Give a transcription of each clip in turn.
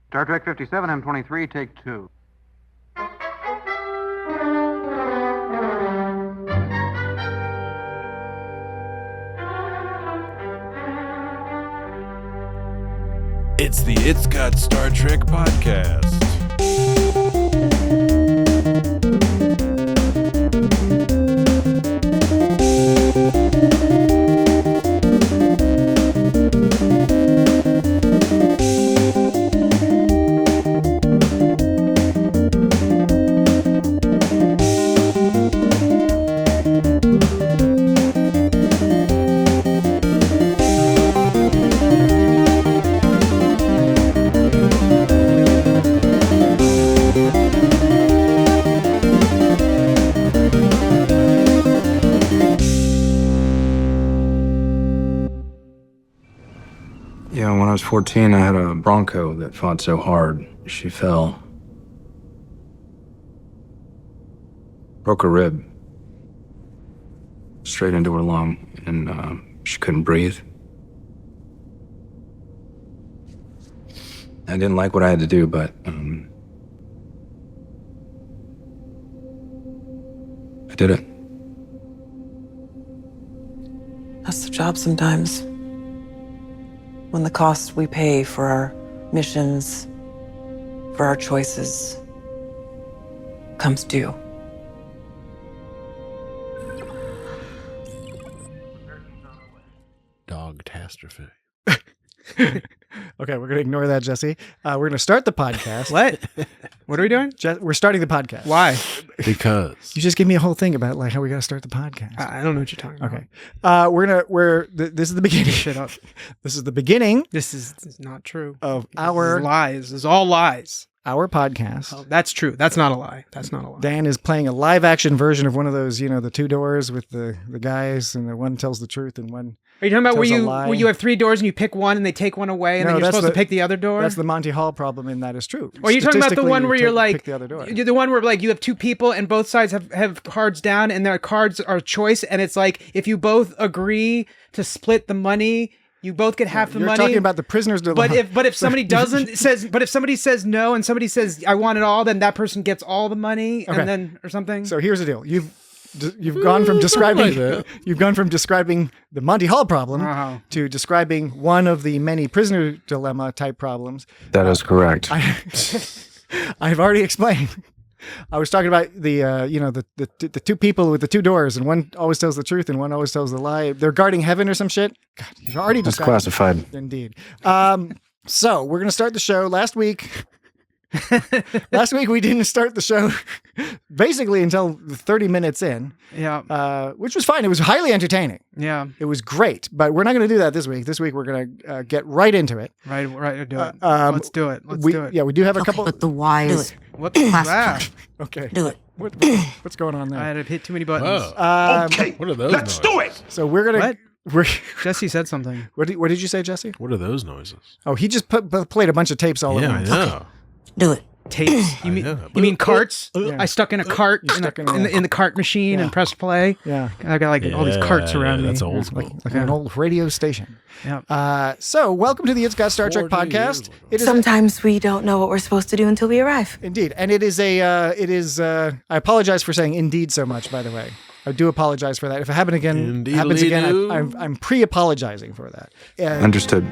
Star Trek 57, M23, take 2. It's the It's Got Star Trek podcast. Yeah, when I was 14, I had a Bronco that fought so hard, she fell. Broke a rib. Straight into her lung, and she couldn't breathe. I didn't like what I had to do, but I did it. That's the job sometimes. When the cost we pay for our missions, for our choices, comes due. Dog catastrophe. Okay, we're going to ignore that, Jesse. We're going to start the podcast. What? What are we doing? We're starting the podcast. Why? Because. You just gave me a whole thing about like how we got to start the podcast. I don't know what you're talking about. Okay. This is the beginning. Shut up. This is the beginning This is not true. of This is lies. This is all lies. our podcast. Oh, that's true. That's not a lie. That's not a lie. Dan is playing a live action version of one of those, the two doors with the guys, and the one tells the truth and one. Are you talking about tells a lie. where you have three doors and you pick one and they take one away and No, then you're that's supposed to pick the other door? That's the Monty Hall problem, and that is true. Or are you talking about the one where you're like, pick the other door. you're the one where like you have two people and both sides have cards down and their cards are choice, and it's like if you both agree to split the money, you both get half the You're money. talking about the prisoner's dilemma. But if somebody if somebody says no and somebody says I want it all, then that person gets all the money, Okay. and then or something. So here's the deal: you've gone from describing the Monty Hall problem to describing one of the many prisoner dilemma type problems. That is correct. I've already explained. I was talking about the two people with the two doors, and one always tells the truth and one always tells the lie. They're guarding heaven or some shit. God, you've already That's described. classified. Indeed. So we're gonna start the show. Last week we didn't start the show basically until 30 minutes in. Yeah. Which was fine. It was highly entertaining. Yeah. It was great, but we're not going to do that this week. This week we're going to get right into it. Right. Do it. Let's do it. Let's do it. Yeah, we do have a couple. But the why is What was that? Okay. do it. What's going on I there? had to hit too many buttons. Okay, what are those noises? do it! So we're gonna. What? Jesse said something. What did you say, Jesse? What are those noises? Oh, he just played a bunch of tapes all Yeah, over. I know. Do it. Tapes. You mean know. you mean carts? Yeah. I stuck in a cart stuck in in the cart machine Yeah. and pressed play. Yeah, I got like all these carts around me. That's old school. like an old radio station. Yeah. So welcome to the It's Got Star Trek 40 years podcast. ago. It is Sometimes we don't know what we're supposed to do until we arrive. indeed, and it is I apologize for saying indeed so much. By the way, I do apologize for that. If it happens again, I'm pre-apologizing for that. Understood.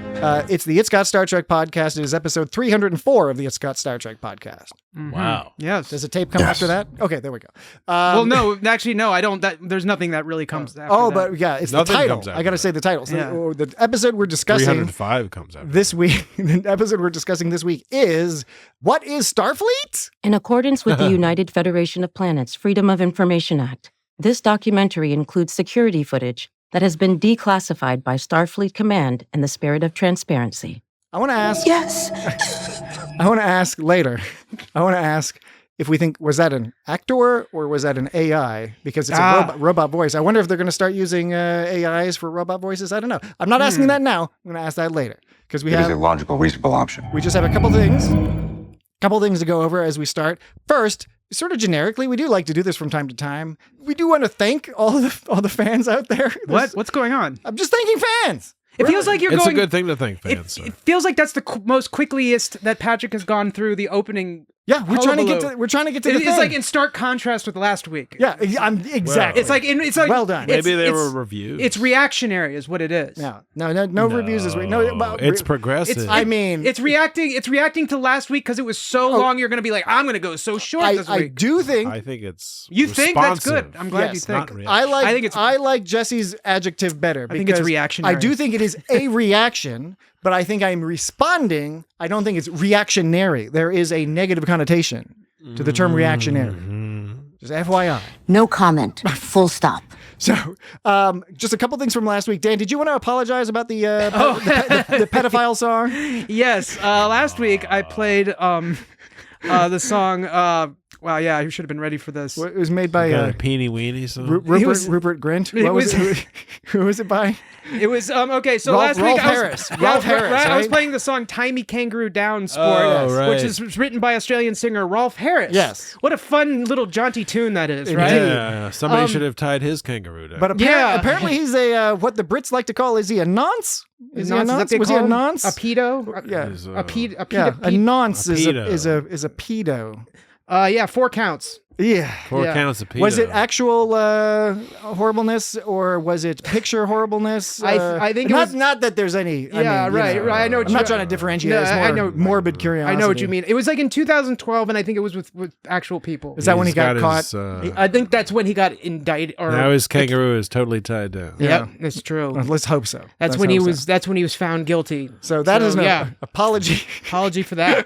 It's the It's Got Star Trek podcast. It is episode 304 of the It's Got Star Trek podcast. Wow. Yes. Does a tape come after that? Okay, there we go. Well, no, actually, no. I don't. There's nothing that really comes after Oh, that. but yeah, it's Nothing the title. comes after I got to that. say the title. So Yeah. the episode we're discussing 305 comes out. this week, the episode we're discussing this week is what is Starfleet? In accordance with the United Federation of Planets Freedom of Information Act, this documentary includes security footage that has been declassified by Starfleet Command in the spirit of transparency. I want to ask. Yes. I want to ask later. I want to ask if we think, was that an actor or was that an AI? Because it's a robot voice. I wonder if they're going to start using AIs for robot voices. I don't know. I'm not asking that now. I'm going to ask that later because It is a logical, reasonable option. we just have a couple things to go over as we start. First, sort of generically, we do like to do this from time to time. We do want to thank all the fans out there. What's going on? I'm just thanking fans. It feels like you're It's going. a good thing to think, fans. It feels like that's the most quickliest that Patrick has gone through the opening. Yeah, we're trying to get hullabaloo. to the It's thing. like in stark contrast with last week. Yeah, exactly. It's like well done. Maybe they it's- were reviews. It's reactionary, is what it is. No reviews this week. No, but it's progressive. I mean, It's reacting to last week because it was so long. You're going to be like, I'm going to go so short this I week. do think I think it's You think that's responsive. good? I'm glad you Yes, think. not reaction. I like Jesse's adjective better. I think it's because reactionary. I do think it is a reaction, but I think I'm responding. I don't think it's reactionary. There is a negative connotation to the term reactionary. Just FYI. No comment. Full stop. So, just a couple things from last week. Dan, did you want to apologize about the the pedophile song? Yes. Last week I played the song. Wow, yeah, you should have been ready for this. It was made by Got a peeny weeny song. Rupert Grint. What was it? Who was it by? It was okay. So Rolf last week Harris. I was, Rolf Harris, I was right? playing the song "Tie Me Kangaroo Down" Sport, Oh, right. which is written by Australian singer Rolf Harris. Yes. What a fun little jaunty tune that is, right? Yeah, somebody should have tied his kangaroo down. But apparently he's a what the Brits like to call, is he a nonce? Is he a nonce? Was he a nonce? A pedo? Yeah. He's, A pedo? Yeah, a nonce a is pedo. a pedo. Yeah, 4 counts. Yeah. Four yeah. counts of pedo. Was it actual horribleness or was it picture horribleness? I think it not was- not that there's any. Yeah, right. I know. What I'm not trying to differentiate. No, it's more I know. morbid curiosity. I know what you mean. It was like in 2012, and I think it was with actual people. Is that when he He's got caught? his, I think that's when he got indicted. Or now his kangaroo is totally tied down. Yep, that's true. Well, let's hope so. That's Let's when he hope so. was. That's when he was found guilty. So that is no yeah. apology. Apology for that.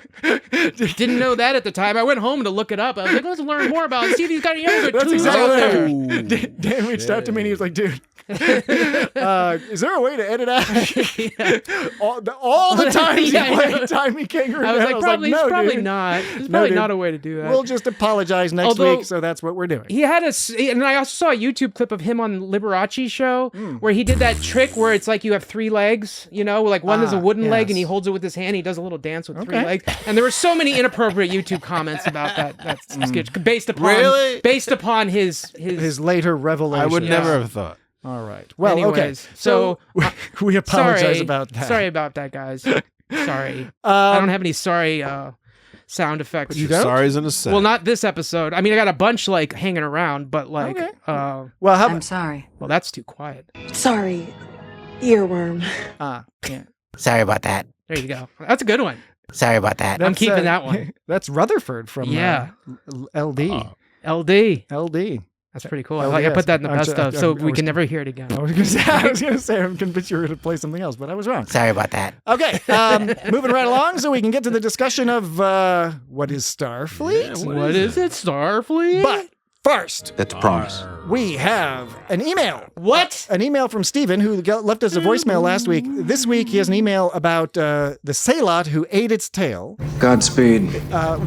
Didn't know that at the time. I went home to look it up. I was like, let's learn more about it. See if he's got any other That's tools exactly out there. what Dan reached out to me and he was like, dude, is there a way to edit out all the times Yeah, you I know. played Tie Me Kangaroo I was Down? like, probably, no, probably dude. not. There's No, probably dude. not a way to do that. We'll just apologize next Although- week, so that's what we're doing. He had and I also saw a YouTube clip of him on Liberace's show where he did that trick where it's like you have 3 legs, like one is a wooden leg and he yes. holds it with his hand. He does a little dance with 3 Okay. legs. And there were so many inappropriate YouTube comments about that sketch based upon His later revelation. I would never have thought. All right. Well, okay. Anyways, so we apologize sorry about that. Sorry about that, guys. Sorry. I don't have any sorry sound effects. You don't? Sorry's in a set. Well, not this episode. I mean, I got a bunch hanging around, but Okay. well, Well, how I'm sorry. that's too quiet. Sorry. Earworm. yeah. Sorry about that. There you go. That's a good one. Sorry about that. I'm keeping that one. That's Rutherford from Yeah. LD. LD. LD. That's pretty cool. Oh, I yes. put that in the I'm best ju- of, so I we was- can never hear it again. I was gonna say I'm convinced you were going to play something else, but I was wrong. Sorry about that. Okay, moving right along so we can get to the discussion of what is Starfleet. What is it, Starfleet? But first, That's a promise. we have an email. What? An email from Stephen, who left us a voicemail last week. This week, he has an email about the Sailot who ate its tail, Godspeed.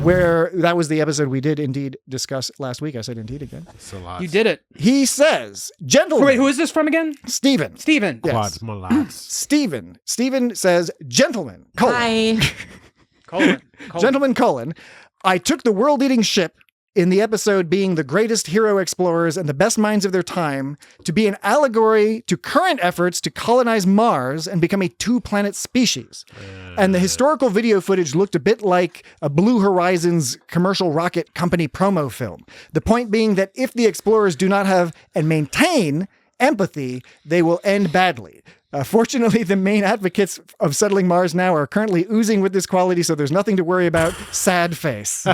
where that was the episode we did indeed discuss last week. I said indeed again. It's a lot. You did it. He says, gentlemen. Wait, who is this from again? Stephen. Steven. Yes. Quads, molats. Stephen. Stephen says, gentlemen, colon, Hi. Colin. gentlemen, colon, I took the world-eating ship in the episode being the greatest hero explorers and the best minds of their time to be an allegory to current efforts to colonize Mars and become a 2-planet species. And the historical video footage looked a bit like a Blue Horizons commercial rocket company promo film. The point being that if the explorers do not have and maintain empathy, they will end badly. Fortunately, the main advocates of settling Mars now are currently oozing with this quality, so there's nothing to worry about. Sad face.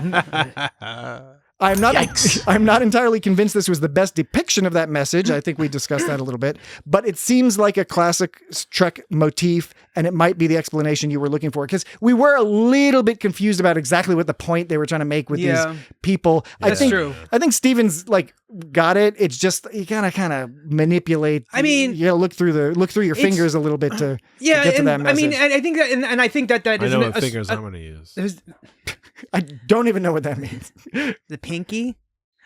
I'm not entirely convinced this was the best depiction of that message. I think we discussed that a little bit, but it seems like a classic Trek motif, and it might be the explanation you were looking for, because we were a little bit confused about exactly what the point they were trying to make with these people. That's true. I think Steven's got it. It's just you gotta kind of manipulate. I mean, you gotta look through your fingers a little bit to get to that I message. mean, I think that, and I think that I is know what fingers I'm going to use. I don't even know what that means. the pinky.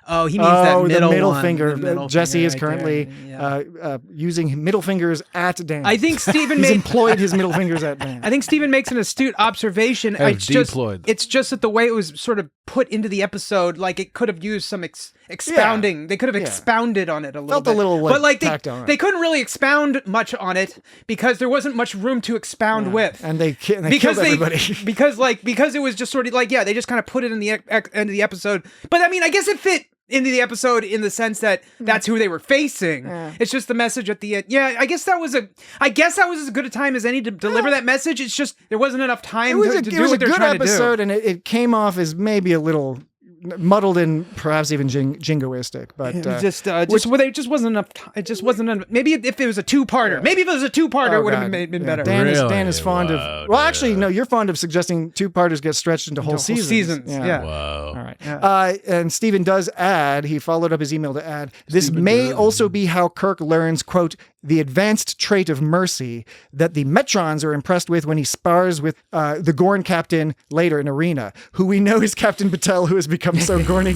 Oh, he means that middle the middle one, finger. the middle Jesse finger is right currently there. using middle fingers at Dan. I think Stephen He's made. employed his middle fingers at Dan. I think Stephen makes an astute observation. Have It's just deployed. that the way it was sort of put into the episode. Like it could have used some expounding. Yeah. They could have expounded on it a little Felt bit. a little but like tacked on. they couldn't really expound much on it because there wasn't much room to expound with. And they killed everybody. because it was just sort of like, they just kind of put it in the end of the episode. But I mean, I guess it fit into the episode in the sense that that's who they were facing. It's just the message at the end. Yeah, I guess that was as good a time as any to deliver that message. It's just there wasn't enough time to do what they're trying to do. It was a good episode, and it came off as maybe a little muddled and perhaps even jingoistic, but it just wasn't enough. It just wasn't enough. Maybe if it was a two-parter, it would have been better. Dan is fond of. Well, actually, no. You're fond of suggesting two-parters get stretched into whole seasons. Yeah. Wow. All right. And Stephen does add. He followed up his email to add. This may also be how Kirk learns, quote, the advanced trait of mercy that the Metrons are impressed with when he spars with the Gorn captain later in Arena, who we know is Captain Patel, who has become so gorny.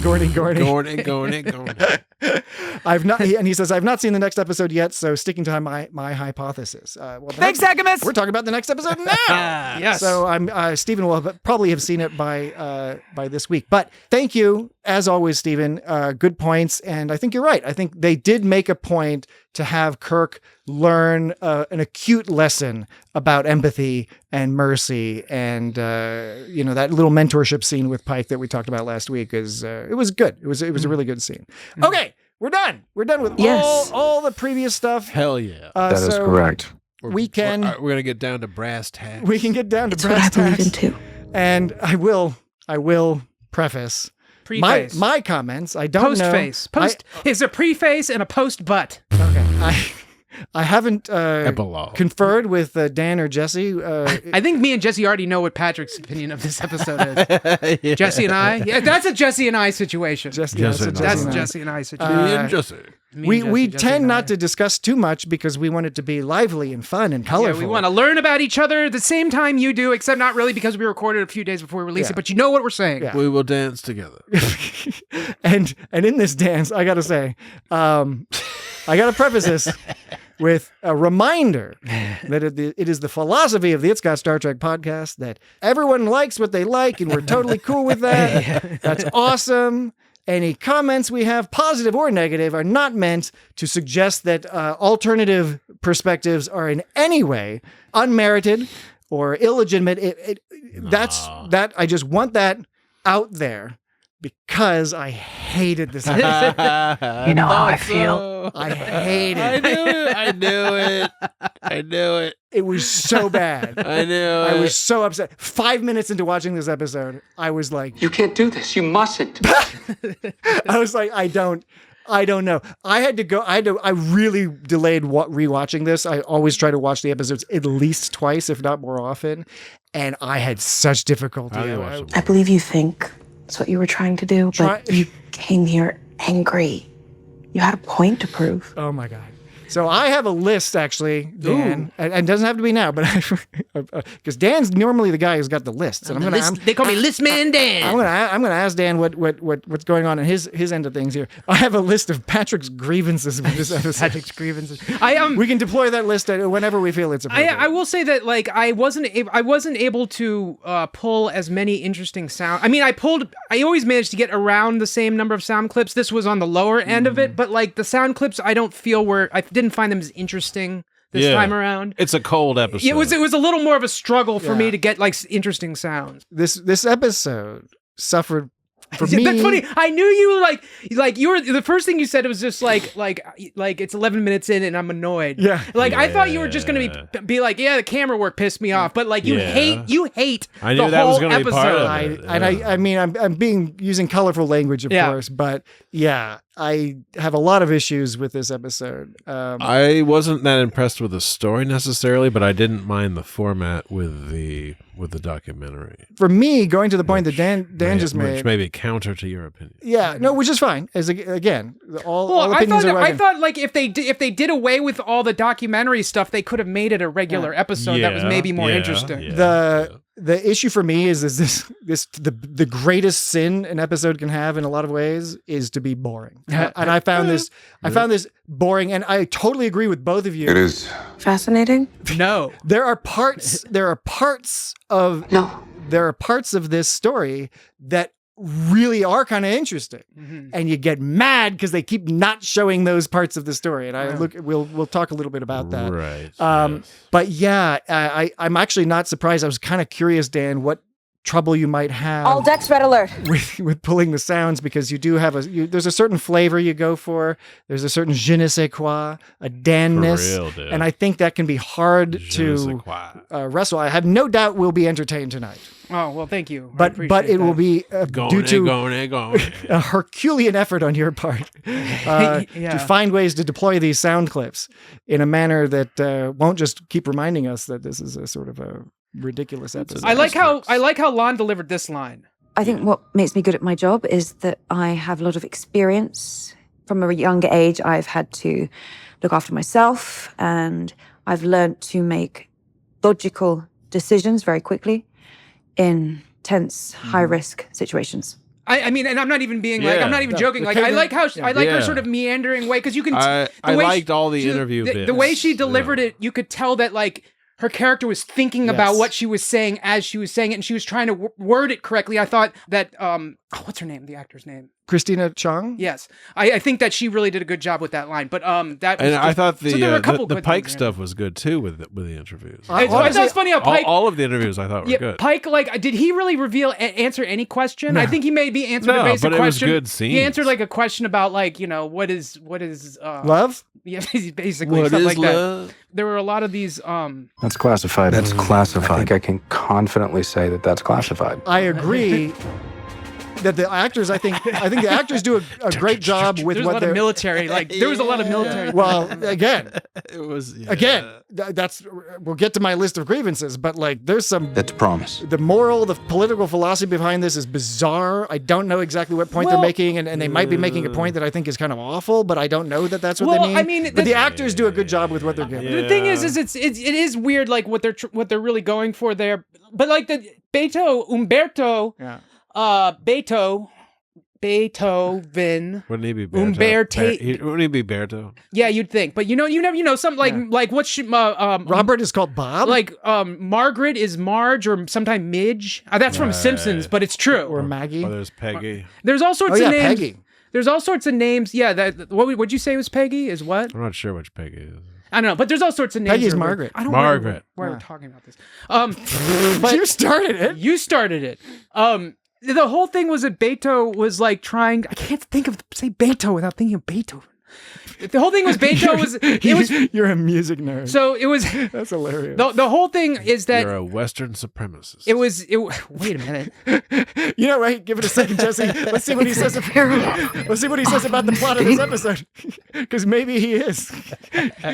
I've not, and he says, I've not seen the next episode yet, so sticking to my hypothesis. Thanks, Agamus! We're talking about the next episode now! Yes. So Stephen will probably have seen it by this week. But thank you, as always, Stephen. Good points, and I think you're right. I think they did make a point to have Kirk learn an acute lesson about empathy and mercy, and that little mentorship scene with Pike that we talked about last week is it was good. It was a really good scene. Okay, we're done. We're done with all the previous stuff. Hell yeah. That is correct. We're gonna get down to brass tacks. We can get down to It's brass what I believe tacks. in too. And I will preface Preface. my comments. I don't know. Postface. It's a preface and a post butt. Okay. I haven't Epilogue. conferred with Dan or Jesse. I think me and Jesse already know what Patrick's opinion of this episode is. Yeah. Jesse and I? Yeah, that's a Jesse and I situation. Jesse Jesse and and That's I. Jesse and I situation. Me and Jesse. we Jesse tend and not I. to discuss too much because we want it to be lively and fun and Yeah, colorful. we want to learn about each other at the same time you do, except not really because we recorded a few days before we release Yeah. it, but you know what we're saying. Yeah. We will dance together. and in this dance, I got to say, I got to preface this with a reminder that it is the philosophy of the It's Got Star Trek podcast that everyone likes what they like, and we're totally cool with that. That's awesome. Any comments we have, positive or negative, are not meant to suggest that alternative perspectives are in any way unmerited or illegitimate. I just want that out there because I hated this episode. You know how I feel. I hated it. I knew it. It was so bad. I knew it. I was so upset. 5 minutes into watching this episode, I was like, You can't do this. You mustn't. I was like, I don't know. I really delayed rewatching this. I always try to watch the episodes at least twice, if not more often. And I had such difficulty. I believe you think that's what you were trying to do, but you came here angry. You had a point to prove. Oh my God. So I have a list, actually, Dan, and it doesn't have to be now, but because Dan's normally the guy who's got the lists, and They call me Listman Dan. I'm gonna ask Dan what's going on in his end of things here. I have a list of Patrick's grievances with this episode. Patrick's grievances. We can deploy that list whenever we feel it's appropriate. I will say that I wasn't able to pull as many interesting sound. I mean, I always managed to get around the same number of sound clips. This was on the lower end of it, but the sound clips I don't feel I didn't find them as interesting this time around. It's a cold episode. It was a little more of a struggle for me to get interesting sounds. This episode suffered for me. That's funny. I knew you you were the first thing you said was just like it's 11 minutes in and I'm annoyed. Yeah. I thought you were just gonna be like, yeah, the camera work pissed me off, but you hate I knew the that whole was gonna be part episode. of it. I mean I'm using colorful language, of course, but yeah, I have a lot of issues with this episode. I wasn't that impressed with the story necessarily, but I didn't mind the format with the documentary. For me, going to the point that Dan just made, which may be counter to your opinion. Yeah, no, which is fine. As again, all I opinions are thought welcome. if they did away with all the documentary stuff, they could have made it a regular episode that was maybe more interesting. The issue for me is the greatest sin an episode can have in a lot of ways is to be boring. And I found this boring, and I totally agree with both of you. It is. Fascinating? No. There are parts of this story that really are kind of interesting, and you get mad because they keep not showing those parts of the story. And we'll talk a little bit about that. Right. But yeah, I'm actually not surprised. I was kind of curious, Dan, what trouble you might have All decks red alert with pulling the sounds, because you do have there's a certain flavor you go for. There's a certain je ne sais quoi, a Dan-ness, For real, dude. and I think that can be hard Je ne sais to quoi. wrestle. I have no doubt we'll be entertained tonight. Oh, well, thank you. I But appreciate it will that. be due to Going. a Herculean effort on your part to find ways to deploy these sound clips in a manner that won't just keep reminding us that this is a sort of a ridiculous episode. I like how Lon delivered this line. I think what makes me good at my job is that I have a lot of experience. From a younger age, I've had to look after myself, and I've learned to make logical decisions very quickly in tense, high-risk situations. I mean, and I'm not even being like, I'm not even joking. Like, I like how I like her sort of meandering way, because you can. I liked all the interview the bits. way she delivered it. You could tell that like her character was thinking about what she was saying as she was saying it, and she was trying to word it correctly. I thought that what's her name? The actor's name? Christina Chong? Yes. I think that she really did a good job with that line. But that was And I thought the Pike things stuff was good too with the interviews. I thought it was funny how Pike. All of the interviews I thought were good. Pike, like, did he really answer any question? No. I think he maybe answered a basic but it was question. good scenes. He answered like a question about like, what is love? Yeah, basically What stuff is like love? that. There were a lot of these That's classified. That's classified. I think I can confidently say that that's classified. I agree that the actors, I think the actors do a great job with there's what a lot they're. of military. Like there was a lot of military. Well, again, It was that's we'll get to my list of grievances, but like there's some. That's a promise. The political philosophy behind this is bizarre. I don't know exactly what point they're making, and they might be making a point that I think is kind of awful, but I don't know that that's what they mean. I mean, but the actors do a good job with what they're giving. The thing is it is weird, like what they're really going for there. But like the Umberto. Yeah. Beethoven. Wouldn't he be Berto? Wouldn't he be Berto? Yeah, you'd think, but you never something like what's Robert is called Bob. Like Margaret is Marge or sometimes Midge. That's from Simpsons, but it's true. Or Maggie. Oh, there's Peggy. There's all sorts of names. Peggy. There's all sorts of names. Yeah, what would you say was Peggy? Is what? I'm not sure which Peggy is. I don't know, but there's all sorts of names. Peggy's Margaret. I don't know Margaret. why we're talking about this. But you started it. You started it. The whole thing was that Beethoven was like trying. I can't say Beethoven without thinking of Beethoven. The whole thing was Beethoven You're a music nerd. So it was. That's hilarious. The whole thing is that you're a Western supremacist. Wait a minute. Right? Give it a second, Jesse. Let's see what he says. Let's see what he says about the plot of this episode, because maybe he is.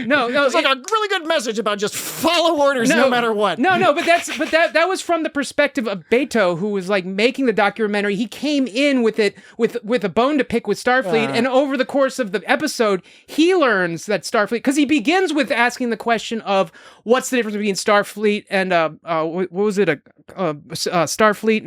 No, it's like a really good message about just follow orders no matter what. No, but that was from the perspective of Beto, who was like making the documentary. He came in with a bone to pick with Starfleet, and over the course of the episode, he learns that Starfleet, because he begins with asking the question of what's the difference between Starfleet and what was it, Starfleet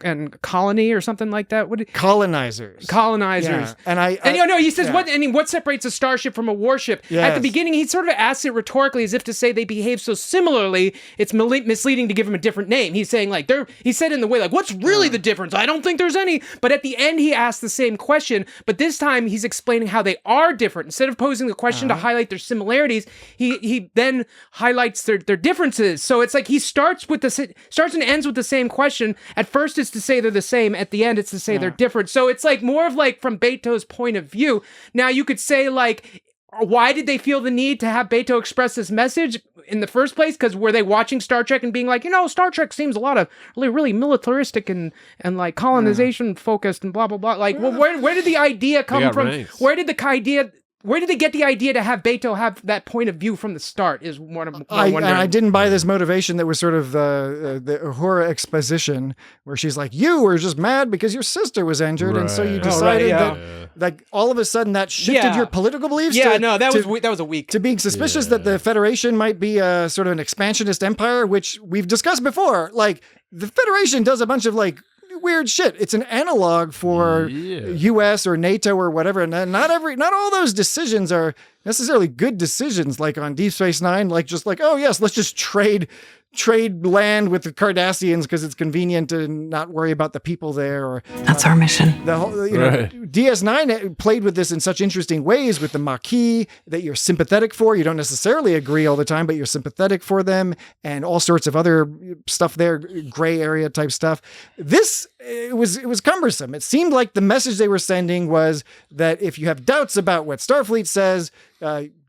and colony or something like that? Colonizers. Yeah. And he says what separates a starship from a warship? Yes. At the beginning, he sort of asks it rhetorically, as if to say they behave so similarly, it's misleading to give them a different name. He's saying like he said in the way like, what's really the difference? I don't think there's any. But at the end, he asks the same question, but this time he's explaining how they are different. Instead of posing the question to highlight their similarities, he then highlights their differences. So it's like he starts and ends with the same question. At first, it's to say they're the same. At the end, it's to say they're different. So it's like more of like from Beto's point of view. Now you could say like, why did they feel the need to have Beto express this message in the first place? Because were they watching Star Trek and being like, Star Trek seems a lot of really militaristic and like colonization focused and blah blah blah. Like, well, where did the idea come from? Ranks. Where did they get the idea to have Beto have that point of view from the start? Is what I'm wondering. I didn't buy this motivation that was sort of the horror exposition where she's like, you were just mad because your sister was injured, and so you decided that like all of a sudden that shifted your political beliefs. That was a weak to being suspicious that the Federation might be a sort of an expansionist empire, which we've discussed before. Like the Federation does a bunch of like weird shit. It's an analog for US or NATO or whatever, and not all those decisions are necessarily good decisions. Like on Deep Space Nine, like just like, oh yes, let's just trade trade land with the Cardassians because it's convenient to not worry about the people there. Or That's our mission. the whole, DS9 played with this in such interesting ways with the Maquis that you're sympathetic for. You don't necessarily agree all the time, but you're sympathetic for them, and all sorts of other stuff there, gray area type stuff. This it was cumbersome. It seemed like the message they were sending was that if you have doubts about what Starfleet says,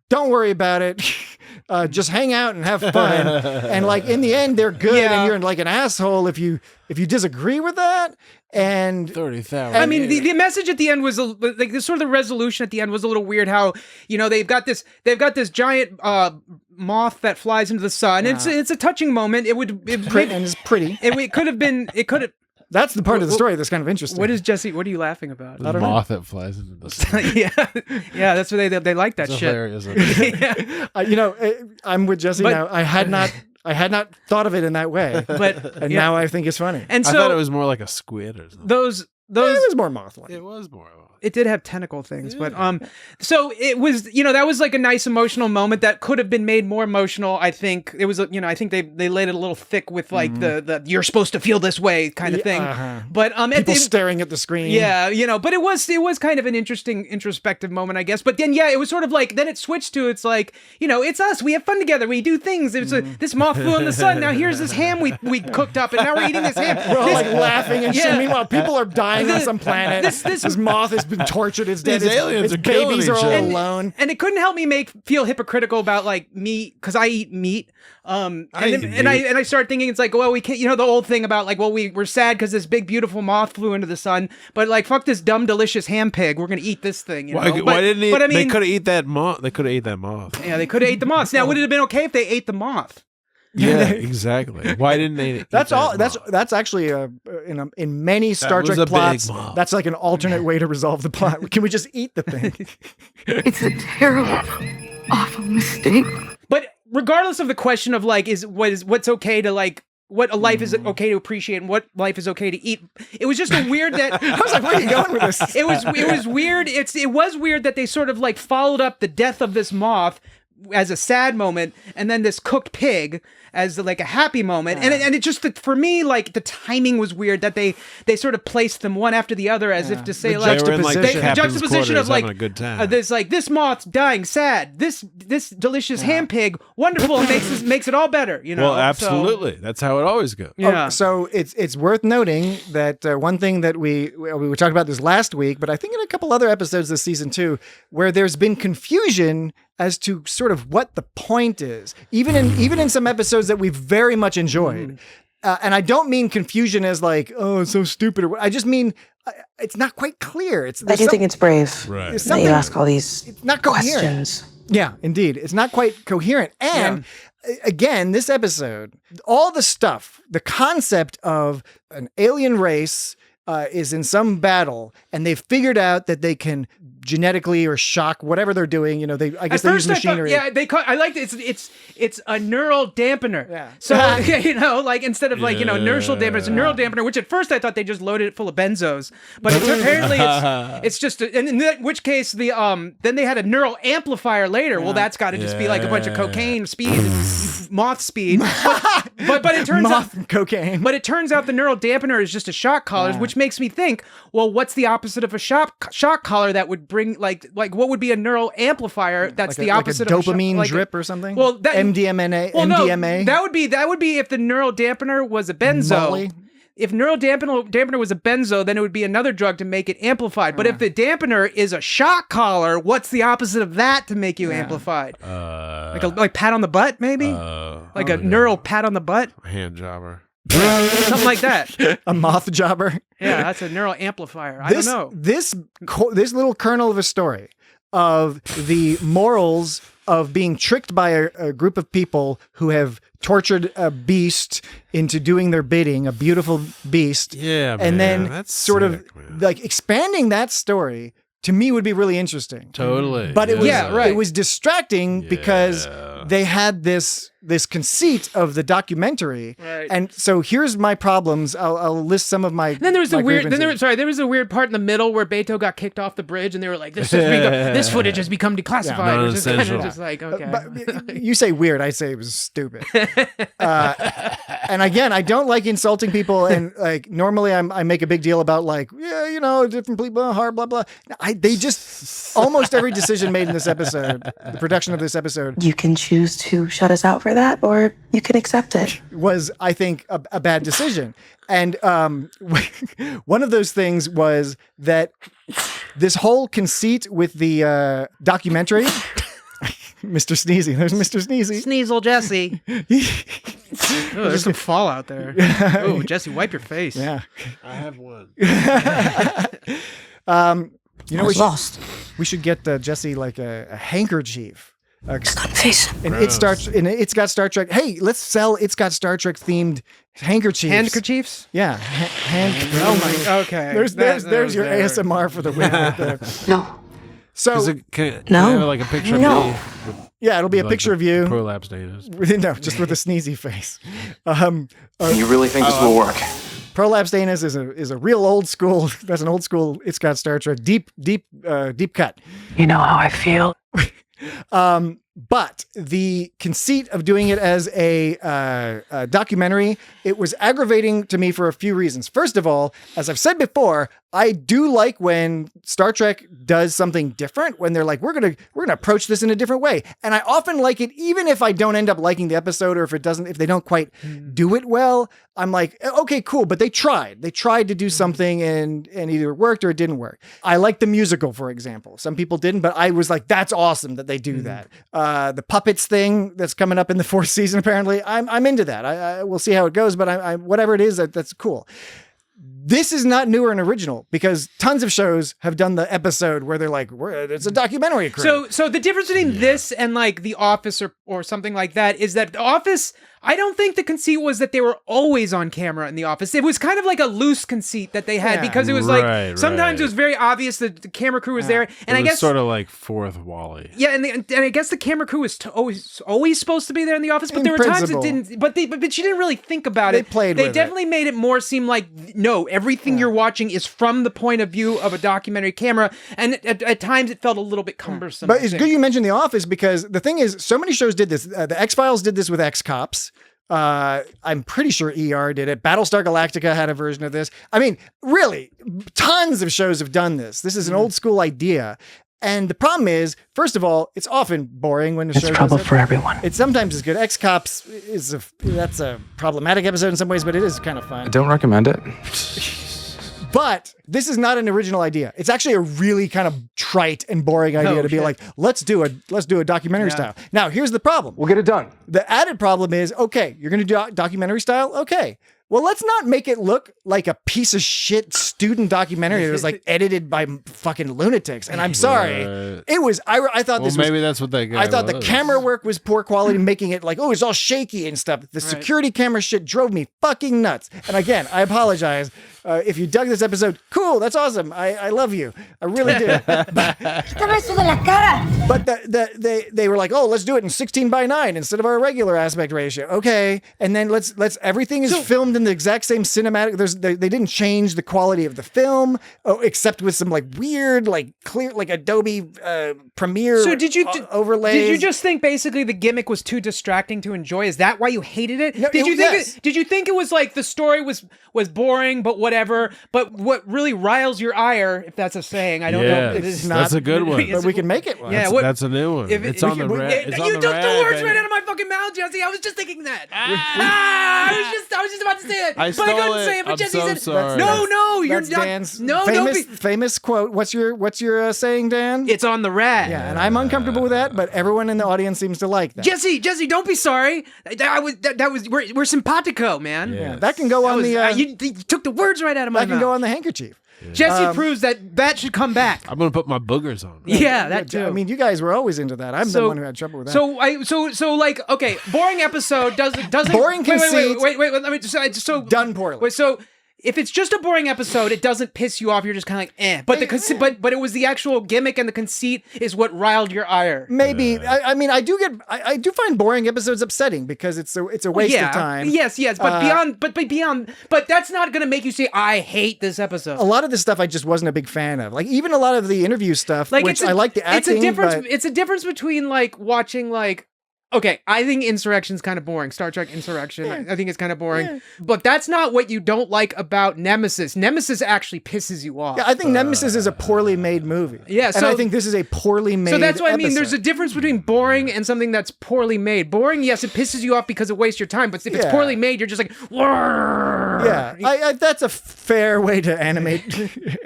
don't worry about it. Just hang out and have fun. And like in the end, they're good, and you're like an asshole if you disagree with that. And 30,000. I mean, the message at the end was like this sort of the resolution at the end was a little weird. How they've got this giant moth that flies into the sun. It's a touching moment. And it's pretty. It could have been. It could have. That's the part of the story that's kind of interesting. What is Jesse? What are you laughing about? The moth that flies into the sun. yeah, that's what they like that It's shit. hilarious. I'm with Jesse now. I had not thought of it in that way, But now I think it's funny. And I so thought it was more like a squid or something. those it was more moth-like. It was more. it did have tentacle things, but so it was, that was like a nice emotional moment that could have been made more emotional. I think it was, I think they laid it a little thick with like the you're supposed to feel this way kind of thing. But people staring at the screen. Yeah, but it was kind of an interesting introspective moment, I guess. But then it was sort of like then it switched to it's like it's us. We have fun together. We do things. It's this moth flew in the sun. Now here's this ham we cooked up, and now we're eating this ham. We're all like laughing and shit. Meanwhile, people are dying on some planet. This moth has been tortured. It's dead. These aliens its are killing babies are each all other. alone. And it couldn't help me feel hypocritical about like meat because I eat meat. I started thinking it's like, well, we can't, the old thing about like, well, we're sad because this big beautiful moth flew into the sun, but like, fuck this dumb delicious ham pig. We're gonna eat this thing. Why didn't he? They could have eaten that moth. They could have ate that moth. Yeah, they could have ate the moth. Now, would it have been okay if they ate the moth? Yeah, exactly. Why didn't they? That's all. That's actually in many Star Trek plots. That's like an alternate way to resolve the plot. Can we just eat the thing? It's a terrible, awful mistake. But regardless of the question of like, what's okay to like, what a life is okay to appreciate and what life is okay to eat. It was just a weird that I was like, where are you going with this? It was weird. It was weird that they sort of like followed up the death of this moth as a sad moment, and then this cooked pig as like a happy moment, and it just for me like the timing was weird that they sort of placed them one after the other as if to say like the juxtaposition of like a good time. This moth's dying sad, this delicious ham pig wonderful and makes it all better. Well, absolutely, that's how it always goes. Yeah. So it's worth noting that one thing that we talked about this last week, but I think in a couple other episodes this season too, where there's been confusion as to sort of what the point is, even in some episodes that we've very much enjoyed. And I don't mean confusion as like, oh, it's so stupid. I just mean it's not quite clear. I do think it's brave right. that you ask all these questions. Yeah, indeed. It's not quite coherent. And again, this episode, all the stuff, the concept of an alien race is in some battle, and they've figured out that they can genetically or shock whatever they're doing. I guess they use machinery. I like it. It's a neural dampener. Yeah. So like instead of like inertial dampener, it's a neural dampener. Which at first I thought they just loaded it full of benzos, but apparently it's just. And in which case then they had a neural amplifier later. Well, that's got to just be like a bunch of cocaine speed, moth speed. But it turns out cocaine. But it turns out the neural dampener is just a shock collar, which makes me think, well, what's the opposite of a shock collar that would bring like what would be a neural amplifier that's the opposite like a of a dopamine drip or something? Well, MDMA. No, that would be if the neural dampener was a benzo. Molly. If neural dampener was a benzo, then it would be another drug to make it amplified. But if the dampener is a shock collar, what's the opposite of that to make you amplified? Like pat on the butt, maybe? Like a neural pat on the butt? Hand jobber. Something like that. A moth jobber. Yeah, that's a neural amplifier. I don't know. This little kernel of a story of the morals of being tricked by a group of people who have tortured a beast into doing their bidding, a beautiful beast. Yeah, and man, then that's sort sick, of like expanding that story to me would be really interesting. Totally. But it was distracting because they had this conceit of the documentary, and so here's my problems. I'll list some of my. And then there was a weird. grievances. There was a weird part in the middle where Beto got kicked off the bridge, and they were like, "This footage has become declassified." Which is kind of just like, okay. But you say weird, I say it was stupid. And again, I don't like insulting people, and like normally I make a big deal about like, different people, hard, blah blah. They just almost every decision made in this episode, the production of this episode, You can choose to shut us out for that, or you can accept it. was, I think, a bad decision. And one of those things was that this whole conceit with the documentary, Mr. Sneezy, there's Mr. Sneezy. Sneasel Jesse. Oh, there's some fallout there. Oh, Jesse, wipe your face. Yeah. I have one. We should get Jesse like a handkerchief. Face. And it's got Star Trek. Hey, let's sell It's Got Star Trek themed handkerchiefs. Handkerchiefs? Yeah. Oh my. Okay. There's your ASMR for the win right there. No. So Can I have like a picture of No. me? yeah, it'll be a Like picture the of you. Prolapse Danas. No, just with a sneezy face. You really think this will work? Prolapse Danas is a real old school. That's an old school. It's Got Star Trek deep cut. You know how I feel. But the conceit of doing it as a documentary, it was aggravating to me for a few reasons. First of all, as I've said before, I do like when Star Trek does something different, when they're like, we're gonna approach this in a different way. And I often like it, even if I don't end up liking the episode, or if they don't quite do it well, I'm like, okay, cool. But they tried to do something and either it worked or it didn't work. I like the musical, for example. Some people didn't, but I was like, that's awesome that they do that. The puppets thing that's coming up in the 4th season, apparently, I'm into that. I we'll see how it goes, but I whatever it is, that's cool. This is not new or an original, because tons of shows have done the episode where they're like, it's a documentary crew. So the difference between this and like The Office or something like that is that The Office, I don't think the conceit was that they were always on camera in The Office. It was kind of like a loose conceit that they had, because it was like sometimes it was very obvious that the camera crew was there, and I guess sort of like Fourth Wally. Yeah, and I guess the camera crew was always supposed to be there in The Office, but In there were times principle. it didn't. But she didn't really think about it. They definitely made it more seem like no, everything you're watching is from the point of view of a documentary camera, and at times it felt a little bit cumbersome. But it's good you mentioned The Office, because the thing is, so many shows did this. The X-Files did this with X-Cops. I'm pretty sure ER did it. Battlestar Galactica had a version of this. I mean, really, tons of shows have done this. This is an old school idea. And the problem is, first of all, it's often boring when the show does it. It's trouble for everyone. It sometimes is good. X-Cops that's a problematic episode in some ways, but it is kind of fun. I don't recommend it. But this is not an original idea. It's actually a really kind of trite and boring idea to be like, let's do a documentary style. Now, here's the problem. We'll get it done. The added problem is, okay, you're going to do documentary style? Okay. Well, let's not make it look like a piece of shit student documentary that was like edited by fucking lunatics. And I'm sorry. It was, I thought this was. Maybe that's what that guy I thought the was. camera work was poor quality, making it like, oh, it's all shaky and stuff. The security camera shit drove me fucking nuts. And again, I apologize. If you dug this episode, cool, that's awesome. I love you. I really do. But they were like, oh, let's do it in 16:9 instead of our regular aspect ratio. Okay. And then let's everything is filmed in the exact same cinematic. They didn't change the quality of the film, except with some like weird, like clear, like Adobe Premiere overlays. Did you just think basically the gimmick was too distracting to enjoy? Is that why you hated it? No, Did you yes. think it was like the story was boring, but whatever? But what really riles your ire, if that's a saying, I don't know. Yes, It is that's a good one. But we can make it one. Yeah, That's a new one. It's on the red. You took the words right out of my fucking mouth, Jesse. I was just thinking that. I was just about to say it, I but I couldn't stole it. say it. But I'm Jesse so said, sorry. "No, you're That's not." Dan's No, don't be. famous quote. What's your saying, Dan? It's on the rad. Yeah, and I'm uncomfortable with that, but everyone in the audience seems to like that. Jesse, don't be sorry. We're simpatico, man. Yeah, that can go on you took the words right out of my mouth. that can go on the handkerchief. Jesse proves that should come back. I'm gonna put my boogers on. Yeah, that too. I mean, you guys were always into that. I'm the one who had trouble with that. So like, okay, boring episode doesn't Boring conceit. Wait. Let me just so Done poorly. Wait, so if it's just a boring episode, it doesn't piss you off. You're just kind of like, eh. But but it was the actual gimmick and the conceit is what riled your ire. Maybe. I mean, I do find boring episodes upsetting because it's a waste of time. Yes, but that's not going to make you say, I hate this episode. A lot of the stuff I just wasn't a big fan of. Like even a lot of the interview stuff, which I like the acting. It's a difference between like watching like, okay, I think Insurrection's kind of boring. Star Trek Insurrection, I think it's kind of boring. Yeah. But that's not what you don't like about Nemesis. Nemesis actually pisses you off. Yeah, I think Nemesis is a poorly made movie. Yeah, and I think this is a poorly made. So that's what I mean. episode. There's a difference between boring and something that's poorly made. Boring, yes, it pisses you off because it wastes your time. But if it's poorly made, you're just like, Wurr! Yeah, that's a fair way to animate.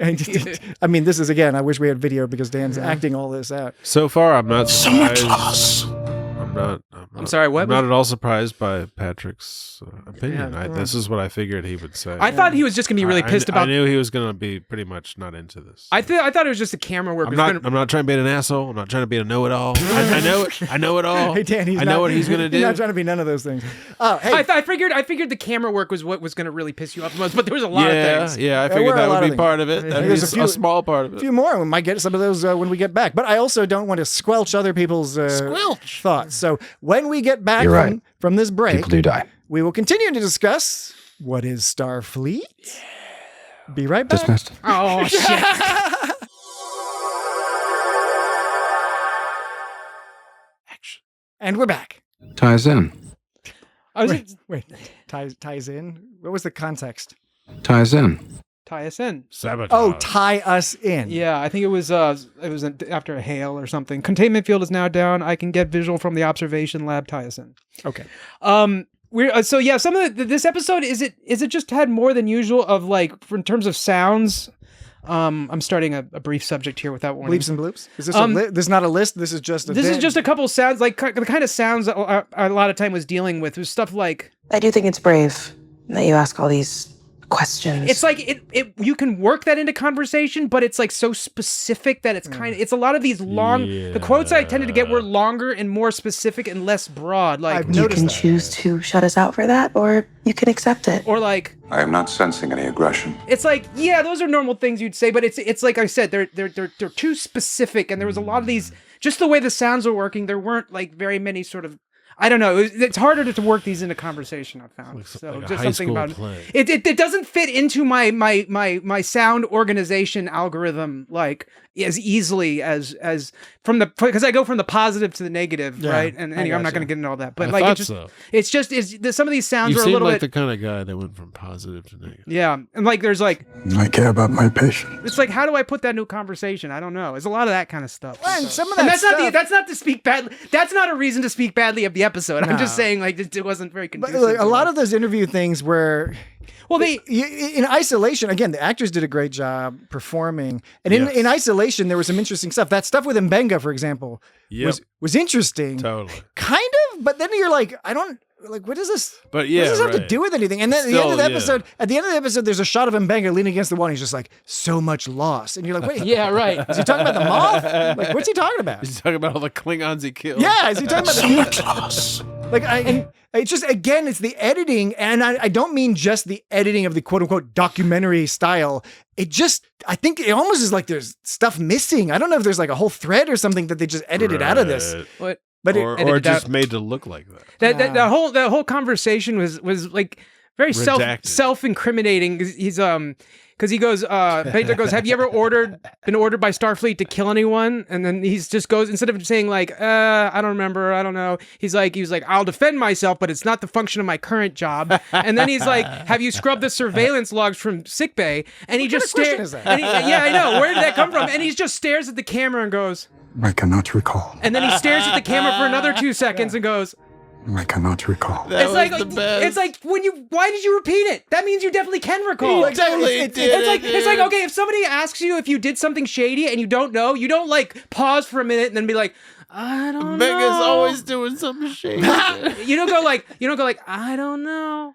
I mean, this is again. I wish we had video because Dan's acting all this out. So far, I'm not surprised. I'm sorry, what? I'm not at all surprised by Patrick's opinion. This is what I figured he would say. I thought he was just going to be really pissed about... I knew he was going to be pretty much not into this. I thought it was just a camera work. I'm not trying to be an asshole. I'm not trying to be a know-it-all. I know it all. Hey, Dan, I know what he's going to do. He's not trying to be none of those things. Oh, hey. I figured the camera work was what was going to really piss you off the most, but there was a lot of things. Yeah, I figured that would be part of it. That was a small part of it. A few more. We might get some of those when we get back. But I also don't want to squelch other people's thoughts. So when we get back from this break, people do die. We will continue to discuss what is Starfleet. Yeah. Be right back. Dismissed. Oh, shit. Action. And we're back. Ties in. Wait. Ties in? What was the context? Ties in. Tie us in. Sabotage. Oh, tie us in. Yeah, I think it was after a hail or something. Containment field is now down. I can get visual from the observation lab. Tie us in. Okay. We're some of this episode is it just had more than usual of like in terms of sounds. I'm starting a brief subject here without warning. Bleeps and bloops. Is this this is not a list? This is just this is just a couple sounds, like the kind of sounds that a lot of time was dealing with was stuff like. I do think it's brave that you ask all these questions. It's like it you can work that into conversation, but it's like so specific that it's it's a lot of these long the quotes I tended to get were longer and more specific and less broad. Like you can choose to shut us out for that, or you can accept it. Or like I am not sensing any aggression. It's like, yeah, those are normal things you'd say, but it's like I said, they're too specific, and there was a lot of these just the way the sounds were working, there weren't like very many sort of I don't know. It's harder to work these into conversation. I found like just something about it. It doesn't fit into my sound organization algorithm like as easily as from the because I go from the positive to the negative, right? And anyway, I'm not going to get into all that, but like it's just some of these sounds are a little like bit the kind of guy that went from positive to negative. Yeah, and like there's like I care about my patients. It's like how do I put that into a conversation? I don't know. There's a lot of that kind of stuff. And some of and that that's not to speak badly. That's not a reason to speak badly of the episode. I'm just saying like it wasn't very conducive. But like, a lot of those interview things were. Well, in isolation, again, the actors did a great job performing. And in isolation, there was some interesting stuff. That stuff with Mbenga, for example, was interesting. Totally. Kind of, but then you're like, what is this? But yeah, what does this have to do with anything? And then at the end of the episode, there's a shot of Mbenga leaning against the wall, and he's just like, so much loss. And you're like, wait. Yeah, right. Is he talking about the moth? Like, what's he talking about? He's talking about all the Klingons he killed. Yeah, is he talking about so much loss? Like, it's just, again, it's the editing, and I don't mean just the editing of the quote-unquote documentary style. I think it almost is like there's stuff missing. I don't know if there's like a whole thread or something that they just edited out of this. What? But or just made to look like that. That whole conversation was like very self-incriminating. He's because he goes, Pedro goes, have you ever been ordered by Starfleet to kill anyone? And then he just goes, instead of saying like, I don't remember, I don't know. He was like, I'll defend myself, but it's not the function of my current job. And then he's like, have you scrubbed the surveillance logs from sickbay? And he just stares. Yeah, I know. Where did that come from? And he just stares at the camera and goes, I cannot recall. And then he stares at the camera for another 2 seconds and goes, I cannot recall. It's like why did you repeat it? That means you definitely can recall. Exactly. It's like okay, if somebody asks you if you did something shady and you don't know, you don't like pause for a minute and then be like, I don't know. Mega's always doing something shady. You don't go like, I don't know.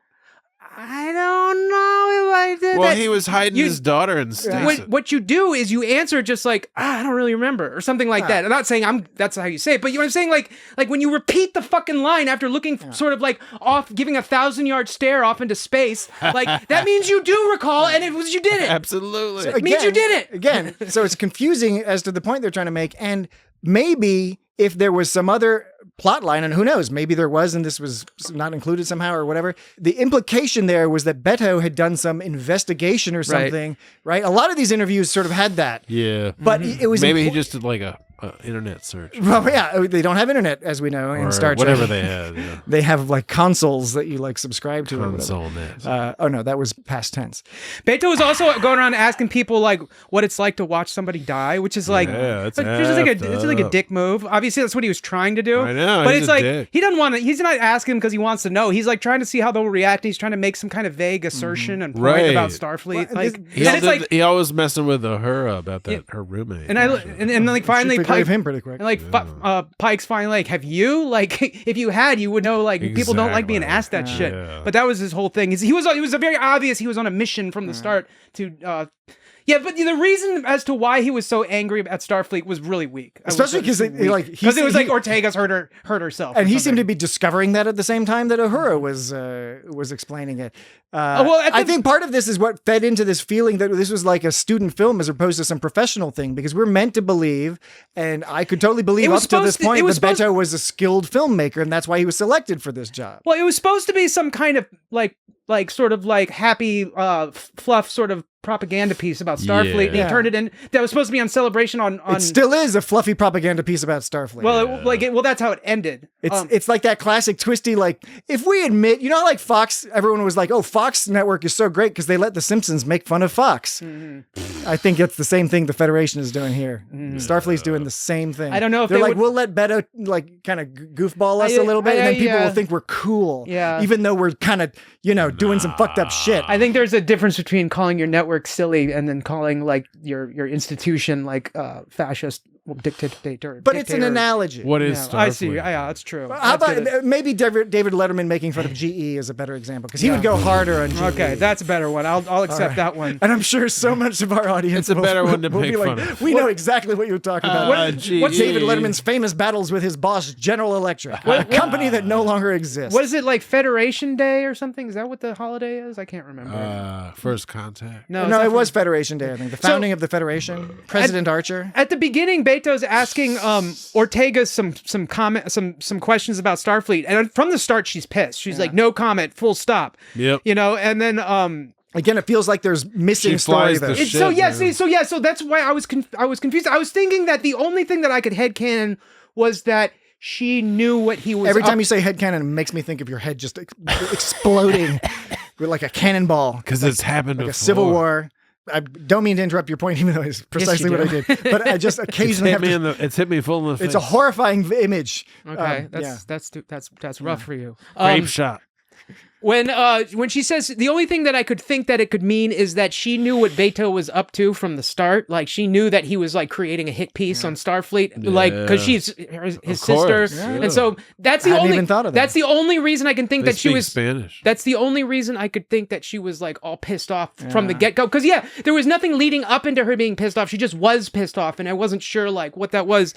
I don't know if I did answer Well, that, he was hiding his daughter and Stacy. what you do is you answer just like, I don't really remember, or something like that. I'm not saying that's how you say it, but you know what I'm saying? Like when you repeat the fucking line after looking sort of like off, giving a 1,000-yard stare off into space, like that means you do recall, and it was you did it. Absolutely. So It means you did it. Again, so it's confusing as to the point they're trying to make. And maybe if there was some other plot line, and who knows, maybe there was and this was not included somehow or whatever, the implication there was that Beto had done some investigation or something, right? A lot of these interviews sort of had that. Yeah. But it was... Maybe he just did like a internet search. Well, yeah, they don't have internet, as we know, in Star Trek. Whatever they had. Yeah. They have like consoles that you like subscribe to. Console net. Oh no, that was past tense. Beto was also going around asking people like what it's like to watch somebody die, which is like, it's like a dick move. Obviously, that's what he was trying to do. I know, but he's it's a like dick. he doesn't want to. He's not asking because he wants to know. He's like trying to see how they'll react. He's trying to make some kind of vague assertion and point about Starfleet. He always messing with Uhura about that her roommate. And like finally, She forgave him pretty quick. And like Pike's finally like, have you? Like, if you had, you would know. Like, people don't like being asked that shit. But that was his whole thing. It was a very obvious he was on a mission from the start to. Yeah, but the reason as to why he was so angry at Starfleet was really weak. Especially because it was like Ortega's hurt herself, and he seemed to be discovering that at the same time that Uhura was explaining it. I think part of this is what fed into this feeling that this was like a student film as opposed to some professional thing, because we're meant to believe, and I could totally believe up to this point that Beto was a skilled filmmaker, and that's why he was selected for this job. Well, it was supposed to be some kind of like sort of like happy fluff sort of propaganda piece about Starfleet. And he turned it in. That was supposed to be on Celebration on It still is a fluffy propaganda piece about Starfleet. Well, that's how it ended. It's like that classic twisty, like, if we admit, you know, like Fox, everyone was like, oh, Fox Network is so great because they let The Simpsons make fun of Fox. Mm-hmm. I think it's the same thing the Federation is doing here. Starfleet's doing the same thing. I don't know if they're like, we'll let Beto like kind of goofball us a little bit, and then people will think we're cool. Yeah. Even though we're kind of, doing some fucked up shit. I think there's a difference between calling your network silly and then calling like your institution like fascist dictator. But it's an analogy. What is Starfleet? I see. Yeah, that's true. How about maybe David Letterman making fun of GE is a better example, because he would go harder on GE. Okay, that's a better one. I'll accept that one. And I'm sure so much of our audience it's a better one to make fun of. We know exactly what you're talking about. What's David Letterman's famous battles with his boss, General Electric, a company that no longer exists? What is it, like Federation Day or something? Is that what the holiday is? I can't remember. First Contact. No, it was Federation Day, I think. The founding of the Federation. President Archer. At the beginning, Beto's asking Ortega some questions about Starfleet, and from the start she's pissed. She's like, no comment, full stop. Yep. And then again, it feels like there's missing story there. So that's why I was confused. I was thinking that the only thing that I could headcanon was that she knew what he was. Every time you say headcanon, it makes me think of your head just exploding with like a cannonball. Because it's happened like before. a civil war. I don't mean to interrupt your point, even though it's precisely what I did. But I just occasionally it's hit me full in the face. It's a horrifying image. Okay, that's rough for you. Grape shot. When she says the only thing that I could think that it could mean is that she knew what Beto was up to from the start. Like she knew that he was like creating a hit piece on Starfleet, like because she's his sister, and so that's the only. Even thought of that. That's the only reason I can think that she was Spanish. That's the only reason I could think that she was like all pissed off from the get go. Because there was nothing leading up into her being pissed off. She just was pissed off, and I wasn't sure like what that was.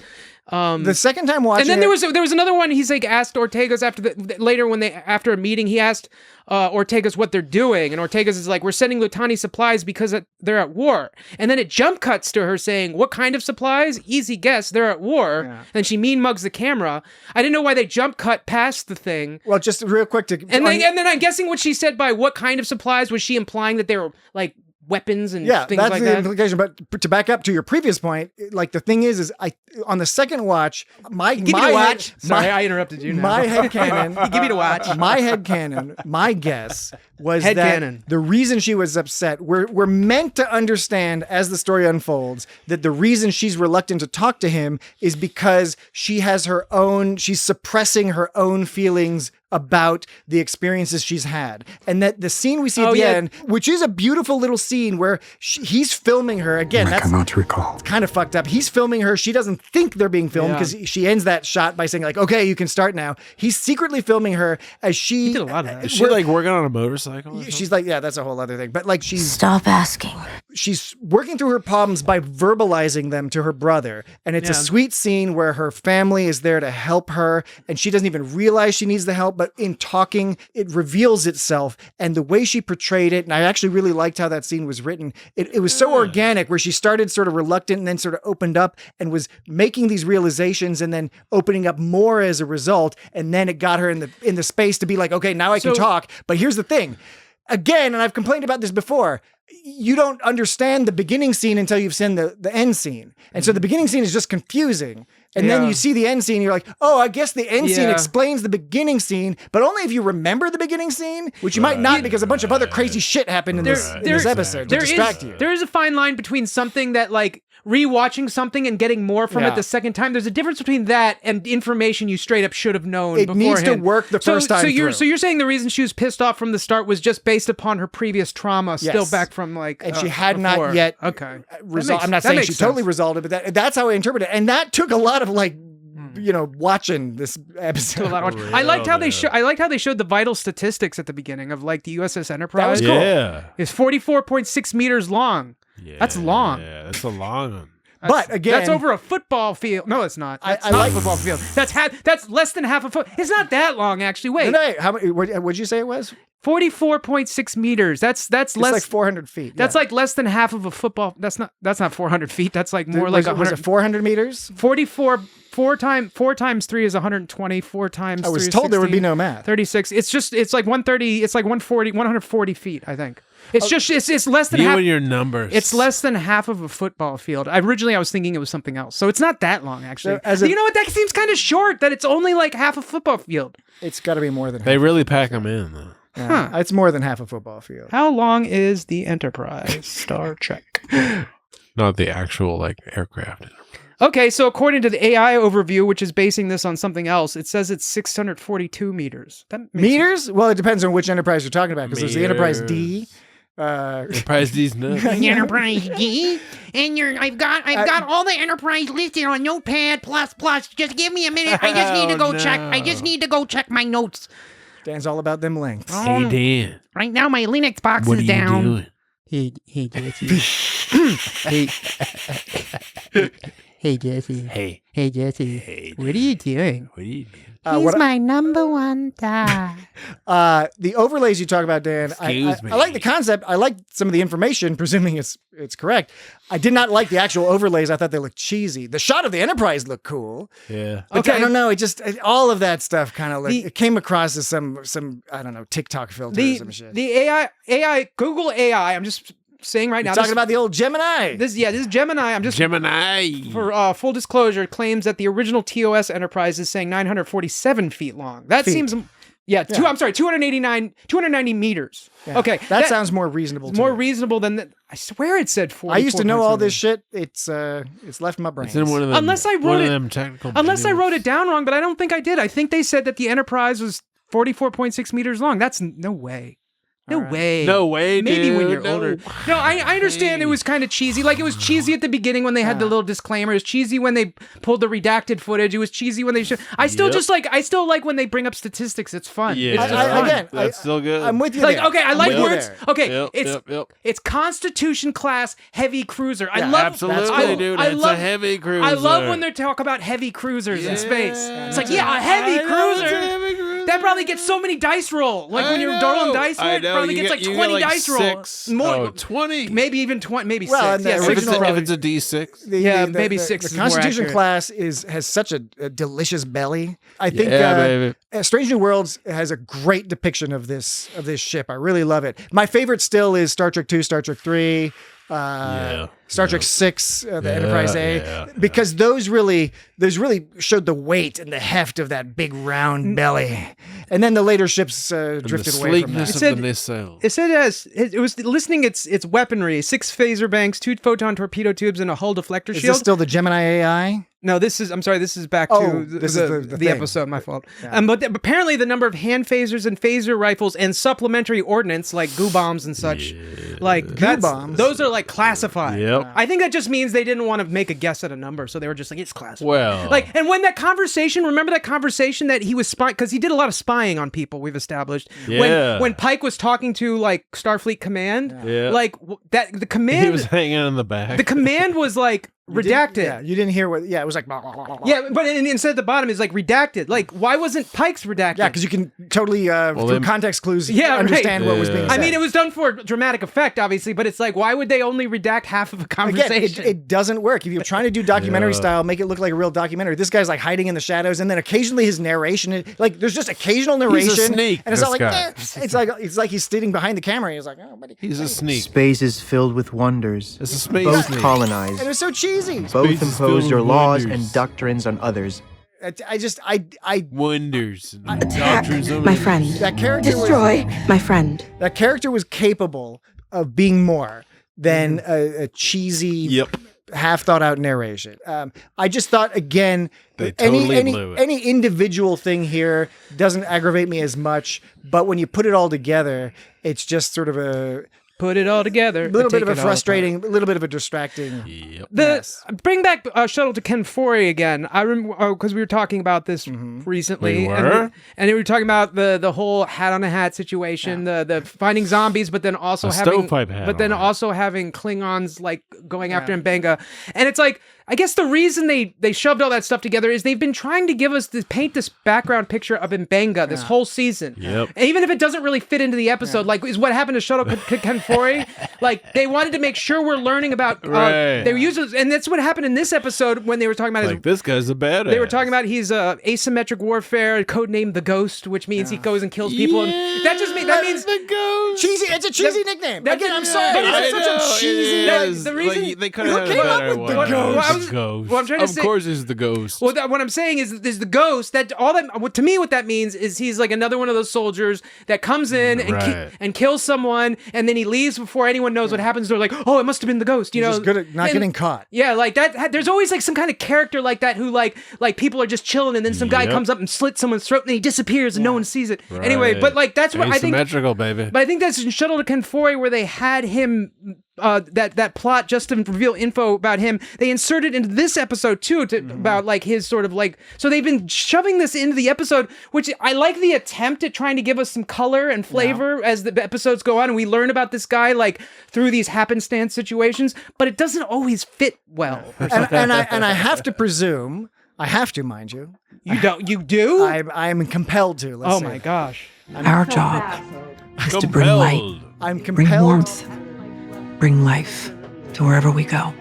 The second time watching, and then there was another one. He's like asked Ortega's after a meeting. He asked Ortega's what they're doing, and Ortega's is like, we're sending Lutani supplies because they're at war. And then it jump cuts to her saying, what kind of supplies? Easy guess, they're at war. Yeah. And she mean mugs the camera. I didn't know why they jump cut past the thing. Well, just real quick and then I'm guessing what she said by what kind of supplies, was she implying that they were like weapons and things like that? Yeah, that's the implication. But to back up to your previous point, like the thing is I on the second watch, I interrupted you now. My headcanon. Give me the watch. My headcanon, my guess was that the reason she was upset, we're meant to understand as the story unfolds that the reason she's reluctant to talk to him is because she's suppressing her own feelings about the experiences she's had. And that the scene we see at the end, which is a beautiful little scene where he's filming her. Again, I cannot recall. It's kind of fucked up. He's filming her. She doesn't think they're being filmed because she ends that shot by saying like, okay, you can start now. He's secretly filming her as she... He did a lot of that. Is she like working on a motorcycle? She's like, yeah, that's a whole other thing. But like Stop asking. She's working through her problems by verbalizing them to her brother. And it's a sweet scene where her family is there to help her and she doesn't even realize she needs the help, but in talking, it reveals itself. And the way she portrayed it, and I actually really liked how that scene was written, it was so organic where she started sort of reluctant and then sort of opened up and was making these realizations and then opening up more as a result. And then it got her in the space to be like, okay, now I can talk. But here's the thing. Again, and I've complained about this before, you don't understand the beginning scene until you've seen the end scene. And so the beginning scene is just confusing. And then you see the end scene, you're like, oh, I guess the end scene explains the beginning scene, but only if you remember the beginning scene, which you might not because a bunch of other crazy shit happened in this episode to distract you. There is a fine line between something that like rewatching something and getting more from it the second time. There's a difference between that and information you straight up should have known beforehand. It needs to work the first time through. So you're saying the reason she was pissed off from the start was just based upon her previous trauma, still back from like, and she had not yet resolved. I'm not saying she totally resolved it, but that's how I interpret it. And that took a lot of like, watching this episode. I liked how they showed the vital statistics at the beginning of like the USS Enterprise. That was cool. Yeah. It's 44.6 meters long. Yeah, that's long. Yeah, that's a long one. But again, that's over a football field. No, it's not. That's not a football field. That's less than half a foot. It's not that long, actually. Wait. No, how many? What'd you say it was? 44.6 meters. That's less. Like 400 feet. That's like less than half of a football. That's not 400 feet. That's like more like 100. Was it 400 meters? 44. 4 times 3 is 120. 4 times 3 I was is told 16, there would be no math. 36. It's like 130. It's like 140 feet, I think. It's it's less than you half. And your numbers. It's less than half of a football field. Originally I was thinking it was something else. So it's not that long, actually. You know what? That seems kind of short, that it's only like half a football field. It's got to be more than half. They really pack them in, though. Yeah, it's more than half a football field. How long is the Enterprise? Star Trek. Not the actual like aircraft. Okay, so according to the AI overview, which is basing this on something else, it says it's 642 meters. Meters? Well, it depends on which Enterprise you're talking about, because there's the Enterprise D. Enterprise D's nuts. Enterprise D, and I've got all the Enterprise listed on Notepad++. Just give me a minute. I just need to go check. I just need to go check my notes. Dan's all about them links. Hey, Dan. Right now, my Linux box what is are you down. Doing? Hey, Jesse. Hey, Jesse. Hey, Jesse. Hey, what are you doing? What are you doing? He's my number one dog. The overlays you talk about, Dan, I like the concept. I like some of the information, presuming it's correct. I did not like the actual overlays. I thought they looked cheesy. The shot of the Enterprise looked cool. Yeah. But I don't know. All of that stuff kind of it came across as some I don't know, TikTok filter or some shit. The AI, Google AI, I'm just saying right now. Talking about the old Gemini. This is Gemini. I'm just Gemini. For full disclosure, claims that the original TOS Enterprise is saying 947 feet long. That seems 290 meters. Yeah. Okay, that sounds more reasonable. More reasonable than that. I swear it said 40. I used to know all this shit. It's left my brain. It's in one of them, unless I wrote it down wrong, but I don't think I did. I think they said that the Enterprise was 44.6 meters long. That's no way. No way. No way, Maybe dude. when you're older. No, I understand it was kind of cheesy. Like, it was cheesy at the beginning when they had the little disclaimer. It was cheesy when they pulled the redacted footage. It was cheesy when they I still like when they bring up statistics. It's fun. Yeah. That's still good. I'm with you like, there. okay, I like words. Okay, Yep. it's Constitution class heavy cruiser. I love absolutely, dude. It's a heavy cruiser. I love when they talk about heavy cruisers in space. It's like, a heavy cruiser. That probably gets so many dice roll. Like when you're rolling dice, it probably gets like 20 dice roll. More, 20. Maybe even 20. Maybe 6. If it's a D6. Maybe 6. The Constitution class has such a delicious belly. I think Strange New Worlds has a great depiction of this ship. I really love it. My favorite still is Star Trek 2, Star Trek 3. Star Trek 6, the Enterprise A, because those really showed the weight and the heft of that big round belly. And then the later ships drifted away from that. It said it was listing its weaponry: 6 phaser banks, 2 photon torpedo tubes, and a hull deflector shield. Is this still the Gemini AI? No, this is back to the episode. My fault. Yeah. But apparently the number of hand phasers and phaser rifles and supplementary ordnance like goo bombs and such, those are like classified. Yep. I think that just means they didn't want to make a guess at a number, so they were just like, it's classified. Well, and when that conversation, remember that conversation that he was spying, because he did a lot of spying on people. We've established. Yeah. When Pike was talking to like Starfleet Command, the command, he was hanging in the back. The command was like redacted. You didn't hear what. Yeah, it was like. Blah, blah, blah, blah. Yeah, but instead at the bottom is like redacted. Like, why wasn't Pike's redacted? Yeah, because you can totally through context clues understand what was being said. I mean, it was done for dramatic effect, obviously, but it's like, why would they only redact half of a conversation? Again, it doesn't work. If you're trying to do documentary style, make it look like a real documentary. This guy's like hiding in the shadows, and then occasionally his narration, like there's just occasional narration. He's a sneak. And it's not like it's like he's sitting behind the camera. He's like, oh, buddy. He's a sneak. Space is filled with wonders. It's a space both sneak. colonized. And it was so cheesy. Both impose your laws and doctrines on others. I wonders. My friend. That character Destroy my friend. That character was capable of being more than a cheesy, half thought out narration. I just thought again, any individual thing here doesn't aggravate me as much, but when you put it all together, it's just sort of a. Put it all together. A little bit of a frustrating, a little bit of a distracting. Bring back Shuttle to Ken Forey again. I remember because we were talking about this recently, and we were talking about the whole hat on a hat situation, the finding zombies, but then also having Klingons like going after Mbenga, and it's like. I guess the reason they shoved all that stuff together is they've been trying to give us paint this background picture of Mbenga this whole season. Yep. Even if it doesn't really fit into the episode, like is what happened to Shuttle Ken Forey. Like they wanted to make sure we're learning about they were using, and that's what happened in this episode when they were talking about this guy's a badass. They were talking about he's asymmetric warfare, codenamed the Ghost, which means he goes and kills people. And that just means that means the Ghost. Cheesy. It's a cheesy nickname. Again, I'm sorry, but it's such a cheesy. The reason they could have came up with the Ghost. Ghost. Well, I'm trying to say, of course, it's the Ghost. Well, what I'm saying is the Ghost. To me, what that means is he's like another one of those soldiers that comes in and kills someone, and then he leaves before anyone knows what happens. They're like, oh, it must have been the Ghost. You know, just good at not getting caught. Yeah, like that. There's always like some kind of character like that who like people are just chilling, and then some guy comes up and slits someone's throat, and he disappears, and no one sees it. Right. Anyway, but like that's what I think. Asymmetrical, baby. But I think that's in Shuttle to Ken Forey where they had him. That plot just to reveal info about him, they inserted into this episode too about like his sort of like. So they've been shoving this into the episode, which I like the attempt at trying to give us some color and flavor as the episodes go on, and we learn about this guy like through these happenstance situations. But it doesn't always fit well. And I have to presume. I have to, mind you. You don't. You do. I'm compelled to. Let's see. My gosh. Our job is to bring light. I'm compelled. Bring warmth. Bring life to wherever we go.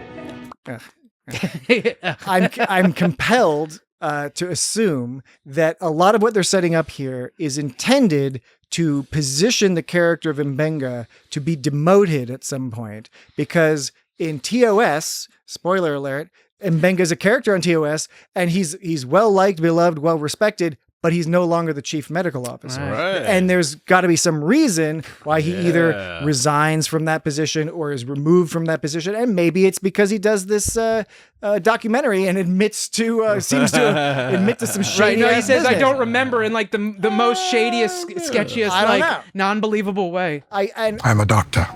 I'm compelled to assume that a lot of what they're setting up here is intended to position the character of Mbenga to be demoted at some point, because in TOS, spoiler alert, Mbenga's a character on TOS, and he's well liked, beloved, well respected, but he's no longer the chief medical officer. Right. And there's got to be some reason why he either resigns from that position or is removed from that position. And maybe it's because he does this documentary and seems to admit to some shady he says, business. I don't remember, in like the most shadiest, sketchiest, non-believable way. I'm a doctor.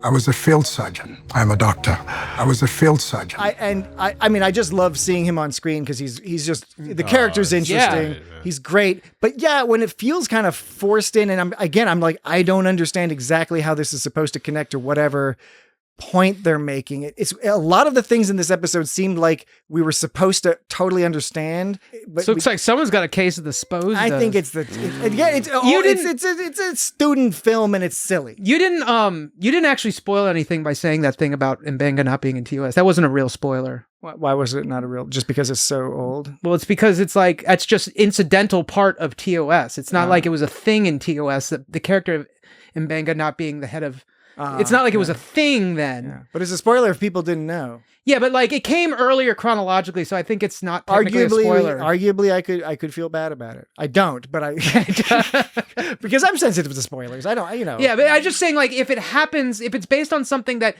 I was a field surgeon. I'm a doctor. I was a field surgeon. I mean, I just love seeing him on screen because he's just, the character's interesting. He's great. But yeah, when it feels kind of forced in, and I'm like, I don't understand exactly how this is supposed to connect to whatever point they're making. It's a lot of the things in this episode seemed like we were supposed to totally understand. But so it looks like someone's got a case of the Spose. I think it's it's a student film and it's silly. You didn't actually spoil anything by saying that thing about Mbenga not being in TOS. That wasn't a real spoiler. Why was it not a real? Just because it's so old? Well, it's because it's like that's just incidental part of TOS. It's not like it was a thing in TOS that the character of Mbenga not being the head of It's not like it was a thing then. Yeah. But it's a spoiler if people didn't know. Yeah, but like it came earlier chronologically, so I think it's not technically a spoiler. Arguably, I could feel bad about it. I don't, but I because I'm sensitive to spoilers. I don't, Yeah, but I'm just saying, like, if it happens, if it's based on something that,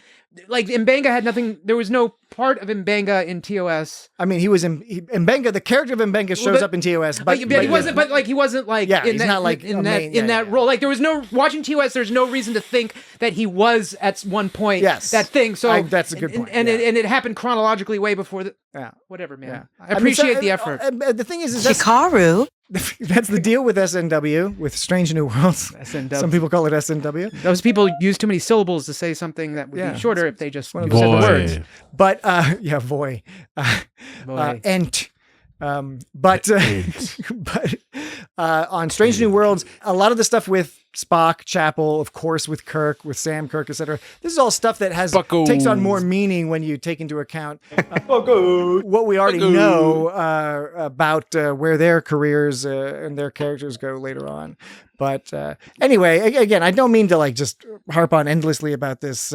like, M'Benga had nothing. There was no part of M'Benga in TOS. I mean, he was in M'Benga. The character of M'Benga shows up in TOS, but he wasn't. But like, he wasn't like. Yeah, he's not like in that role. Like, there was no watching TOS. There's no reason to think that he was at one point. Yes, that thing. So that's a good point. And it happened chronologically way before the. Yeah. Whatever, man. Yeah. I appreciate the effort. The thing is Chikaru. That's the deal with SNW, with Strange New Worlds. SNW. Some people call it SNW. Those people use too many syllables to say something that would be shorter if they just said the Boy. words. But boy. Ent. But on Strange New Worlds, a lot of the stuff with Spock, Chapel, of course, with Kirk, with Sam Kirk, etc. This is all stuff that takes on more meaning when you take into account what we already know about where their careers and their characters go later on. But anyway, again, I don't mean to like just harp on endlessly about this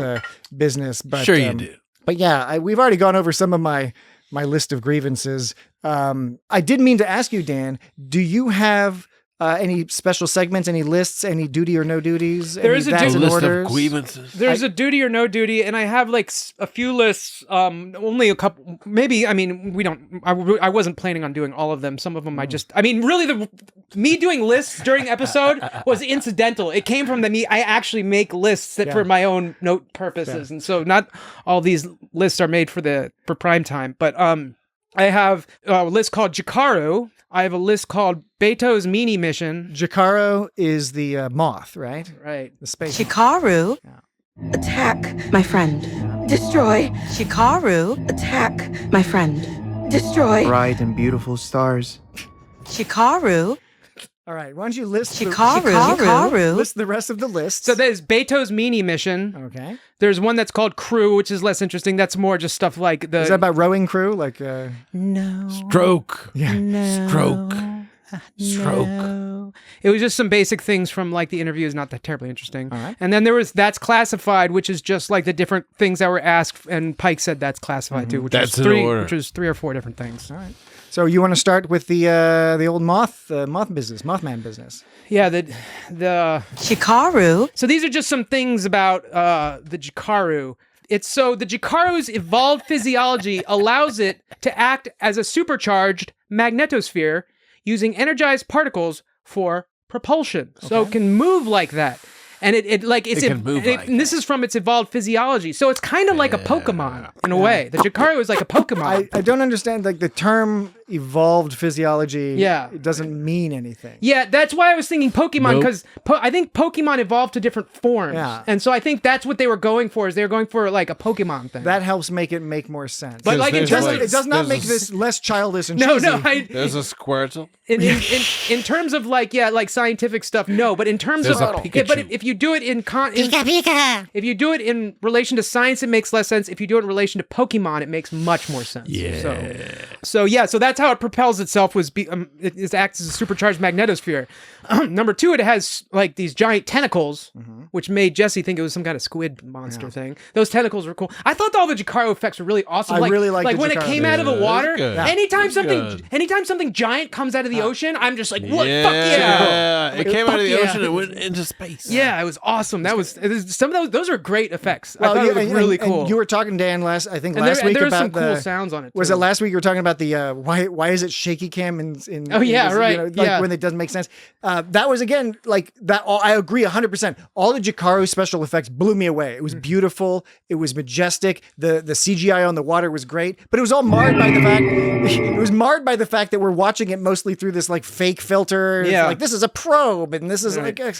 business. But sure you do. But yeah, we've already gone over some of my list of grievances. I did mean to ask you, Dan, do you have any special segments, any lists, any duty or no duties? There is a list of grievances. There's a duty or no duty, and I have like a few lists. Only a couple, maybe. I mean, we don't. I wasn't planning on doing all of them. Some of them, really, me doing lists during episode was incidental. It came from I actually make lists for my own note purposes, and so not all these lists are made for prime time. But I have a list called Jikaru. I have a list called Beto's Mini Mission. Jikaru is the moth, right? Right. The space. Chikaru. Yeah. Attack, my friend. Destroy. Chikaru. Attack, my friend. Destroy. Bright and beautiful stars. Chikaru. All right, why don't you list Chikaru. List the rest of the list. So there's Beto's Mini Mission. Okay. There's one that's called Crew, which is less interesting. That's more just stuff like Is that about rowing crew? Like No. Stroke. Yeah. No. Stroke. No. It was just some basic things from like the interviews, not that terribly interesting. All right. And then there was That's Classified, which is just like the different things that were asked, and Pike said That's Classified too, which was three or four different things. All right. So you want to start with the old Mothman business? Yeah, the Chikaru. So these are just some things about the Jikaru. The Jikaru's evolved physiology allows it to act as a supercharged magnetosphere using energized particles for propulsion. Okay. So it can move like that. And this is from its evolved physiology. So it's kind of like a Pokemon in a way. The Jikaru is like a Pokemon. I don't understand like the term evolved physiology. Yeah. It doesn't mean anything. Yeah, that's why I was thinking Pokemon, because I think Pokemon evolved to different forms. Yeah. And so I think that's what they were going for, is they were going for like a Pokemon thing. That helps make it make more sense. But like it does not make this less childish and cheesy. There's a Squirtle. In terms of like scientific stuff, no. But in terms There's of a Pikachu. but if you do it if you do it in relation to science, it makes less sense. If you do it in relation to Pokemon, it makes much more sense. Yeah. So that's how it propels itself. It acts as a supercharged magnetosphere. Number two, it has like these giant tentacles, which made Jesse think it was some kind of squid monster thing. Those tentacles were cool. I thought all the Jikaru effects were really awesome. I really liked like the when Jikaru. it came out of the water. Anytime Good. something giant comes out of the ocean, I'm just like, what? Yeah. Fuck yeah! It came out of the ocean and went into space. Yeah, it was awesome. Some of those are great effects. I thought it was really cool. And you were talking, Dan, last week there about were some cool sounds on it. Was too. it last week you were talking about the why is it shaky cam in right. When it doesn't make sense. That was again like that. I agree 100%. All the Jikaru special effects blew me away. It was beautiful. It was majestic. The CGI on the water was great, but it was all marred by the fact that we're watching it mostly through this like fake filter. Yeah. Like this is a probe, and this is like, and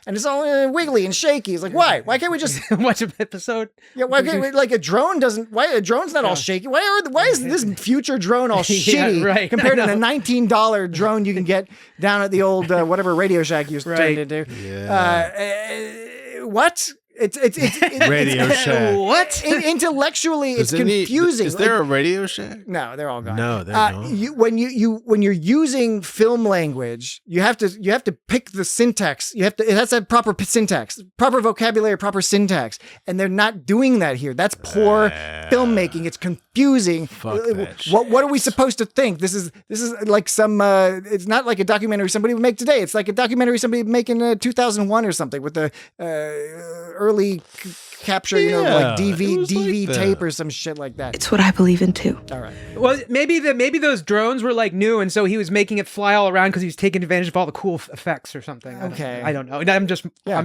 it's all wiggly and shaky. It's like why? Why can't we just watch an episode? Yeah, why can't we, like a drone doesn't? Why a drone's not all shaky? Why is this future drone all shitty compared to the $19 drone you can get down at the old whatever Radio Shack you turned into? Yeah. What? It's Radio Shack. What? Intellectually, it's confusing. Is there a Radio Shack? No, they're all gone. No, they're gone. When you're using film language, you have to pick the syntax. It has to have proper syntax, proper vocabulary, proper syntax, and they're not doing that here. That's poor filmmaking. It's confusing. What are we supposed to think? This is like some. It's not like a documentary somebody would make today. It's like a documentary somebody would make in 2001 or something with the early capture, like DV like tape or some shit like that. It's what I believe in too. All right. Well, maybe those drones were like new, and so he was making it fly all around because he was taking advantage of all the cool effects or something. Okay. I don't know. I'm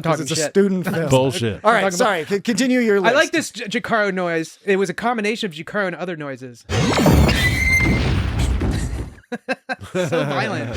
talking it's shit. a student film. Bullshit. All right, sorry. Continue your list. I like this Jacaro noise. It was a combination of Jacaro and other noises. So violent.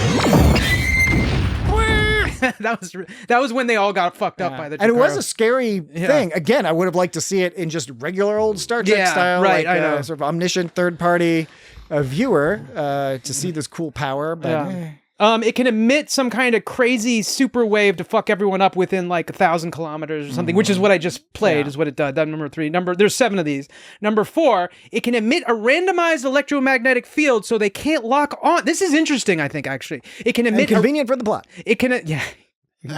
that was when they all got fucked up by the Jacaro. And it was a scary thing. Again, I would have liked to see it in just regular old Star Trek style, right, like I know. sort of omniscient third party viewer to see this cool power. But it can emit some kind of crazy super wave to fuck everyone up within like 1,000 kilometers or something, which is what I just played, is what it does. That number 3. There's 7 of these. Number 4, it can emit a randomized electromagnetic field so they can't lock on. This is interesting, I think, actually. It can emit... And convenient for the plot. It can... Yeah.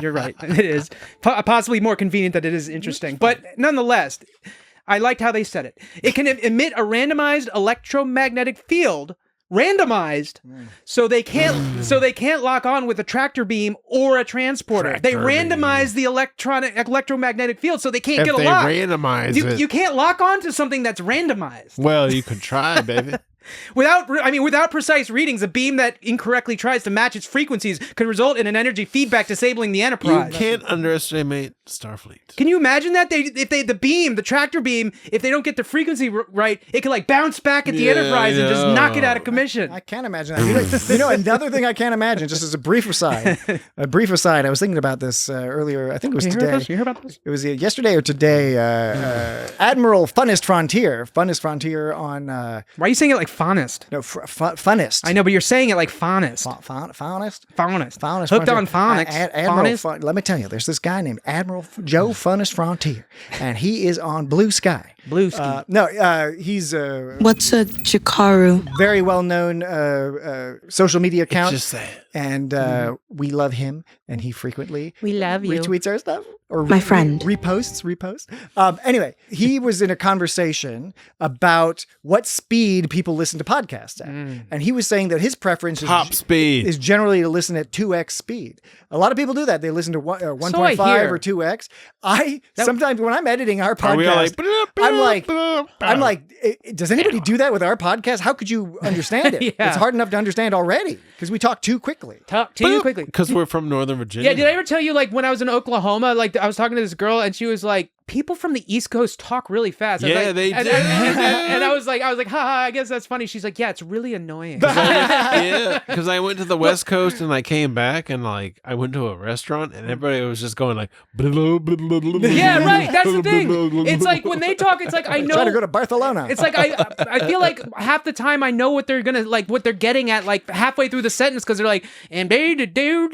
You're right. It is. Possibly more convenient than it is interesting. But nonetheless, I liked how they said it. It can emit a randomized electromagnetic field, so they can't lock on with a tractor beam or a transporter. They randomize the electromagnetic field so they can't get a lock. Randomize it. You can't lock on to something that's randomized. Well, you could try, baby. Without precise readings, a beam that incorrectly tries to match its frequencies could result in an energy feedback disabling the Enterprise. You can't underestimate Starfleet. Can you imagine that? The tractor beam, if they don't get the frequency right, it could like bounce back at the Enterprise and just knock it out of commission. I can't imagine that. Another thing I can't imagine, just as a brief aside, I was thinking about this earlier. I think it was today. You hear about this? It was yesterday or today. Admiral Funnest Frontier on... Why are you saying it like Faunest? No, Funnest. I know, but you're saying it like Faunest. Faunest? Faunest. Hooked on phonics. Let me tell you, there's this guy named Admiral Joe Funnest Frontier, and he is on Blue Sky. He's... What's a Jakaru? Very well-known social media account. Just say it. And we love him, and he frequently retweets our stuff. Or my friend. Reposts. Anyway, he was in a conversation about what speed people listen to podcasts at. And he was saying that his preference is generally to listen at 2x speed. A lot of people do that. They listen to 1.5 or 2x. Sometimes when I'm editing our podcast, I'm like, does anybody do that with our podcast? How could you understand it? It's hard enough to understand already because we talk too quickly. Because we're from Northern Virginia. Yeah, did I ever tell you, like, when I was in Oklahoma, like, I was talking to this girl, and she was like, people from the East Coast talk really fast. Yeah, they do. And I was like, haha, I guess that's funny. She's like, yeah, it's really annoying. Because I went to the West Coast, and I came back, and, like, I went to a restaurant, and everybody was just going, like, blah, blah, blah, blah, blah, yeah, right, that's the thing. It's like, when they talk, it's like, I know. Try to go to Barcelona. It's like, I feel like half the time I know what they're gonna, like, what they're getting at, like, halfway through the sentence, because they're like, and do,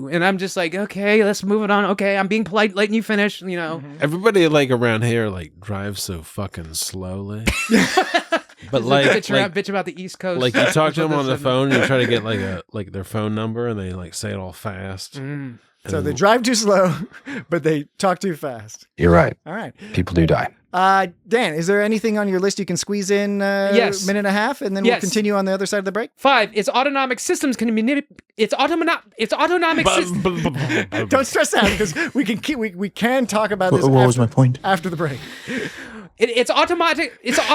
and I'm just like, okay, let's move it on. Okay, I'm being polite, letting you finish, Everybody, like, around here, like, drives so fucking slowly. But like, bitch about the East Coast. Like, you talk to them on the phone, and you try to get like their phone number, and they like say it all fast. So they drive too slow, but they talk too fast. You're right. All right. People do die. Dan, is there anything on your list you can squeeze in yes. a minute and a half, and then we'll continue on the other side of the break? 5. Its autonomic systems can manipulate. Its autonomic systems. Don't stress out because we can talk about this. What was my point? After the break. It's automatic. It's an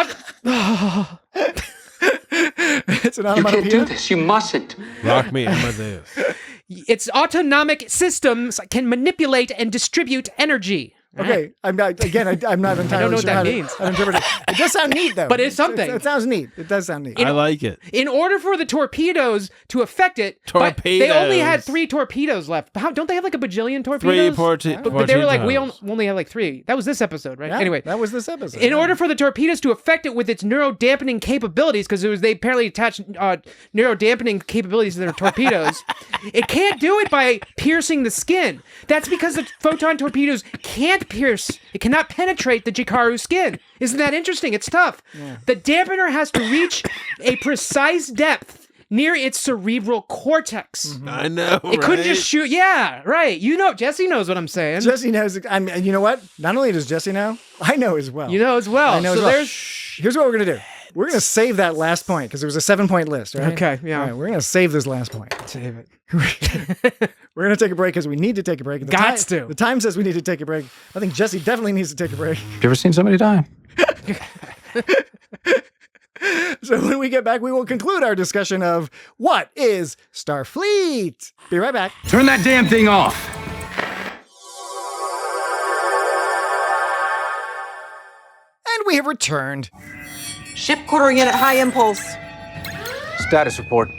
onomatopoeia. You can't do this. You mustn't. Rock me, Amadeus. Its autonomic systems can manipulate and distribute energy. Okay, I'm not entirely I don't know what sure that how to means. interpret it. It does sound neat, though. But it's something. It sounds neat. It does sound neat. I like it. In order for the torpedoes to affect it, but they only had 3 torpedoes left. Don't they have like a bajillion torpedoes? But they were like, we only have like 3. That was this episode, right? Yeah, Anyway, that was this episode. in order for the torpedoes to affect it with its neurodampening capabilities, because they apparently attached neurodampening capabilities to their torpedoes, it can't do it by piercing the skin. That's because the photon torpedoes can't pierce. It cannot penetrate the Jikaru skin. Isn't that interesting? It's tough. Yeah. The dampener has to reach a precise depth near its cerebral cortex. Mm-hmm. I know. It couldn't just shoot. Yeah, right. You know, Jesse knows what I'm saying. Jesse knows. I mean, you know what? Not only does Jesse know, I know as well. You know as well. I know so as well. there's. Here's what we're gonna do. We're gonna save that last point because there was a 7-point list, right? Okay. Yeah. All right, we're gonna save this last point. Save it. We're gonna take a break because we need to take a break. The time says we need to take a break. I think Jesse definitely needs to take a break. You ever seen somebody die? So when we get back, we will conclude our discussion of what is Starfleet. Be right back. Turn that damn thing off. And we have returned. Ship quartering in at high impulse. Status report.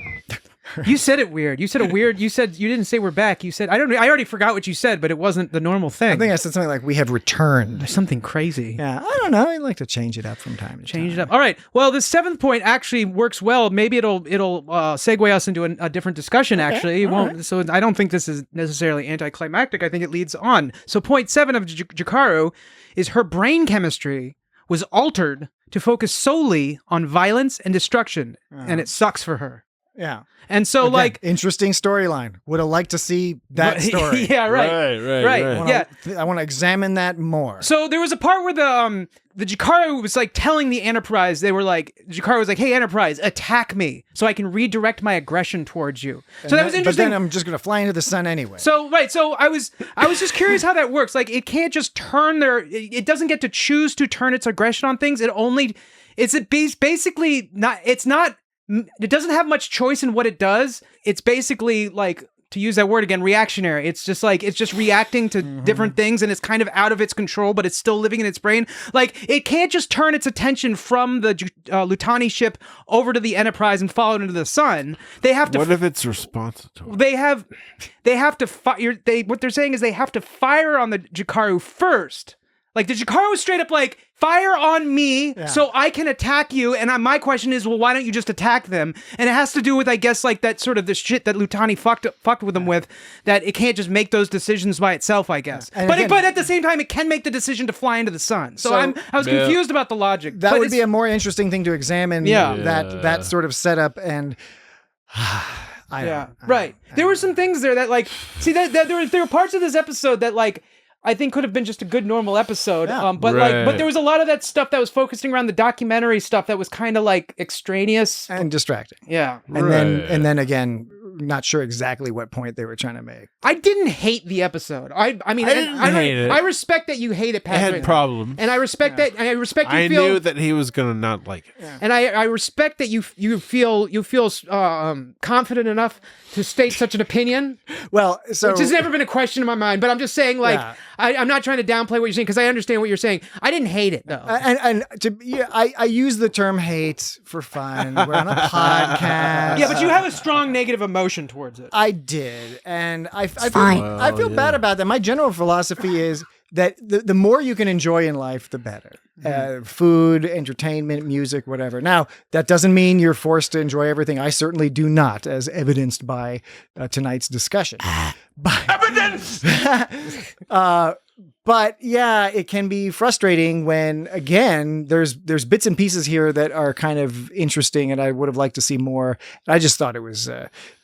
You said it weird. You said it weird. You said you didn't say we're back. You said I already forgot what you said, but it wasn't the normal thing. I think I said something like we have returned. There's something crazy. Yeah, I don't know. I like to change it up from time to time. Change it up. All right. Well, this 7th point actually works well. Maybe it'll segue us into a different discussion. Actually, it won't. Right. So I don't think this is necessarily anticlimactic. I think it leads on. So point 7 of Jikaru is her brain chemistry was altered to focus solely on violence and destruction, and it sucks for her. Yeah. And so, again, interesting storyline. Would have liked to see that story. Yeah, right. I want to examine that more. So there was a part where the Jikaru was like telling the Enterprise, Jikaru was like, "Hey, Enterprise, attack me, so I can redirect my aggression towards you." So that was interesting. But then I'm just gonna fly into the sun anyway. So I was just curious how that works. Like, it can't just turn it doesn't get to choose to turn its aggression on things. It doesn't have much choice in what it does. It's basically, like, to use that word again, reactionary. It's just reacting to different things, and it's kind of out of its control, but it's still living in its brain. Like, it can't just turn its attention from the Lutani ship over to the Enterprise and follow it into the sun. They have to. What if it's responsive to it? They have to fire. What they're saying is they have to fire on the Jikaru first. Like, the Jikaru is straight up like, fire on me so I can attack you. And my question is, well, why don't you just attack them? And it has to do with, I guess, like that sort of the shit that Lutani fucked with them with, that it can't just make those decisions by itself, I guess. Yeah. But at the same time, it can make the decision to fly into the sun. So I was confused about the logic. That would be a more interesting thing to examine. That sort of setup and. Right. There were some things there that, like, see, that there were parts of this episode that, like, I think could have been just a good normal episode. But there was a lot of that stuff that was focusing around the documentary stuff that was kind of like extraneous and distracting. Yeah. And then again, not sure exactly what point they were trying to make. I didn't hate the episode. I didn't hate it. I respect that you hate it, Patrick. I had problems. And I respect that. And I respect you I feel. knew that he was going to not like it. Yeah. And I respect that you feel confident enough to state such an opinion. Well, which has never been a question in my mind, but I'm just saying, like, I'm not trying to downplay what you're saying because I understand what you're saying. I didn't hate it though. I use the term hate for fun. We're on a podcast. Yeah, but you have a strong negative emotion towards it. I did, and I feel bad about that. My general philosophy is that the more you can enjoy in life, the better. Food, entertainment, music, whatever. Now, that doesn't mean you're forced to enjoy everything. I certainly do not, as evidenced by tonight's discussion. Evidence! But yeah, it can be frustrating when, again, there's bits and pieces here that are kind of interesting, and I would have liked to see more. And I just thought it was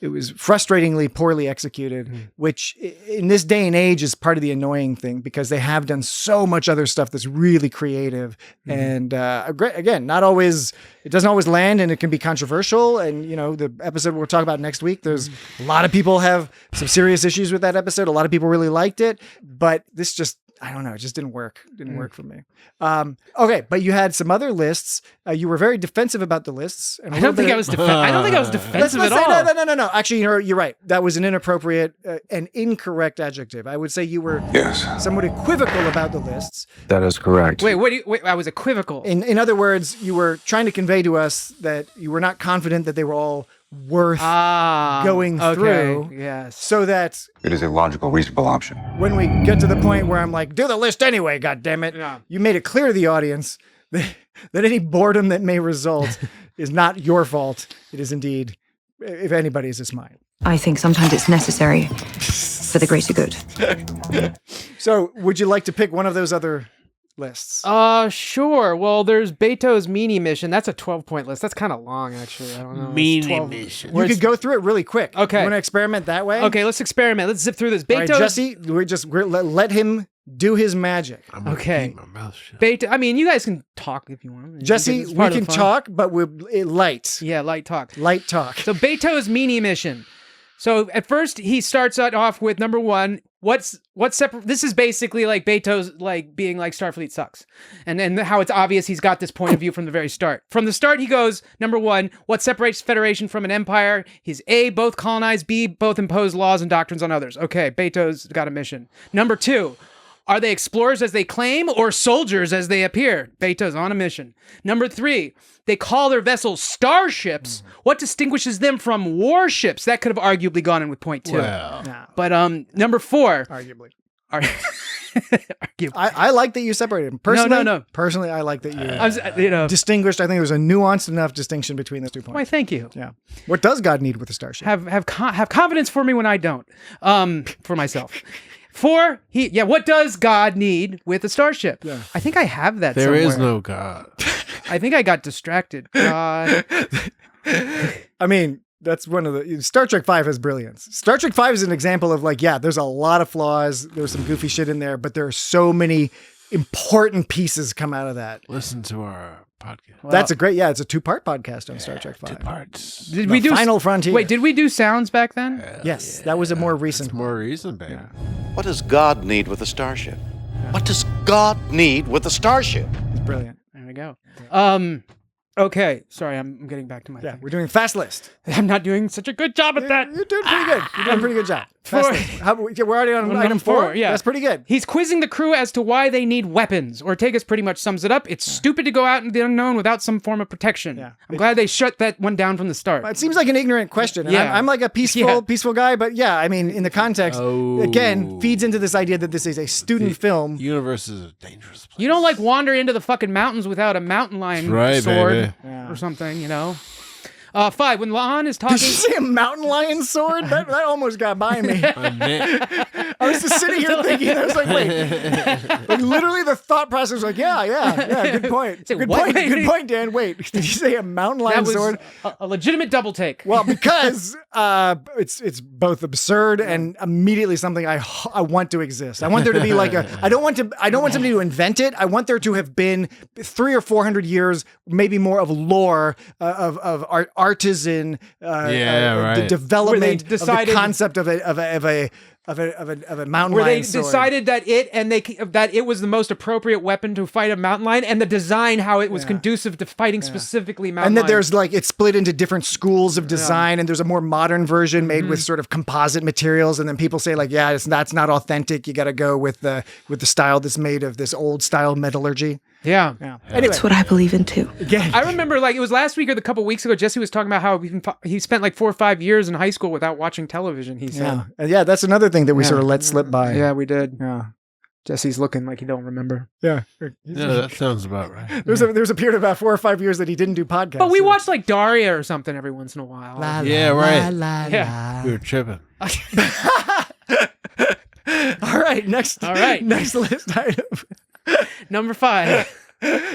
frustratingly poorly executed, which in this day and age is part of the annoying thing because they have done so much other stuff that's really creative. And again, not always. It doesn't always land, and it can be controversial. And the episode we'll talk about next week, there's a lot of people have some serious issues with that episode. A lot of people really liked it, but this just. I don't know. It just didn't work. Didn't work for me. Okay, but you had some other lists. You were very defensive about the lists. And I don't think I was defensive at all. No. Actually, you're right. That was an inappropriate and incorrect adjective. I would say you were somewhat equivocal about the lists. That is correct. Wait, I was equivocal. In other words, you were trying to convey to us that you were not confident that they were all worth going through. Yes. So that it is a logical, reasonable option. When we get to the point where I'm like, do the list anyway, goddammit. Yeah. You made it clear to the audience that any boredom that may result is not your fault. It is indeed, if anybody's, it's mine. I think sometimes it's necessary for the greater good. So would you like to pick one of those other lists? Sure. Well, there's Beto's Meanie Mission. That's a 12-point list. That's kind of long, actually. I don't know. Meanie Mission. You could go through it really quick. Okay. You want to experiment that way? Okay, let's experiment. Let's zip through this. All right, Jesse, let him do his magic. I'm gonna keep my mouth shut. Beto, I mean, you guys can talk if you want. Jesse, we can talk, but we're light. Yeah, light talk. Light talk. So Beto's Meanie Mission. So at first he starts off with number 1. What's separate? This is basically like Beto's like being like Starfleet sucks, and how it's obvious he's got this point of view from the very start. From the start, he goes number 1. What separates Federation from an empire? He's A, both colonize, B, both impose laws and doctrines on others. Okay, Beto's got a mission. Number 2. Are they explorers as they claim or soldiers as they appear? Beto's on a mission. Number 3, they call their vessels starships. What distinguishes them from warships? That could have arguably gone in with point 2. Well. No. But number 4. Arguably. Arguably. I like that you separated them. Personally, No. Personally, I like that you distinguished. I think there was a nuanced enough distinction between those 2 points. Why, thank you. Yeah. What does God need with a starship? Have confidence for me when I don't. For myself. 4, what does God need with a starship? Yeah. I think I have that There somewhere. is no God. I think I got distracted. God. I mean, that's one of the... Star Trek 5 has brilliance. Star Trek 5 is an example of like, yeah, there's a lot of flaws. There's some goofy shit in there, but there are so many important pieces come out of that. Listen to our podcast. Well, that's a great... Yeah, it's a 2-part podcast on Star Trek 5. 2 parts. Did we do Final Frontier? Wait, did we do sounds back then? Yes, that was a more recent... It's more recent, baby. Yeah. What does God need with a starship? What does God need with a starship? It's brilliant. There we go. Okay, sorry, I'm getting back to my thing. We're doing fast list. I'm not doing such a good job at that. You're doing pretty good. You're doing a pretty good job. Fast list. We're already on item 4. Yeah, that's pretty good. He's quizzing the crew as to why they need weapons. Ortegas pretty much sums it up. It's stupid to go out in the unknown without some form of protection. Yeah. I'm glad they shut that one down from the start. It seems like an ignorant question. And I'm like a peaceful guy, but yeah, I mean, in the context, again, feeds into this idea that this is a student film. The universe is a dangerous place. You don't like wander into the fucking mountains without a mountain lion sword or something, you know? 5, when La'an is talking... Did you say a mountain lion sword? That almost got by me. I was just sitting here thinking, I was like, wait. Like, literally the thought process was like, yeah, good point. Good point, Dan. Wait, did you say a mountain lion sword? A legitimate double take. Well, because it's both absurd and immediately something I want to exist. I want there to be like I don't want somebody to invent it. I want there to have been 300 or 400 years, maybe more, of lore, of artisan the development of the concept of a mountain where lion they sword. decided that it was the most appropriate weapon to fight a mountain lion, and the design how it was conducive to fighting specifically mountain and that lions. there's like it's split into different schools of design, and there's a more modern version made with sort of composite materials, and then people say like, that's not authentic. You got to go with the style that's made of this old style metallurgy. Yeah. Anyway, that's what I believe in too. Again, I remember like it was last week or a couple weeks ago. Jesse was talking about how he spent like 4 or 5 years in high school without watching television. He said, yeah, that's another thing that we sort of let slip by. Yeah, we did. Yeah. Jesse's looking like he don't remember. Yeah. Yeah, that sounds about right. There's a period of about 4 or 5 years that he didn't do podcasts. But we watched like Daria or something every once in a while. Right. We were tripping. All right, next list item. Number 5.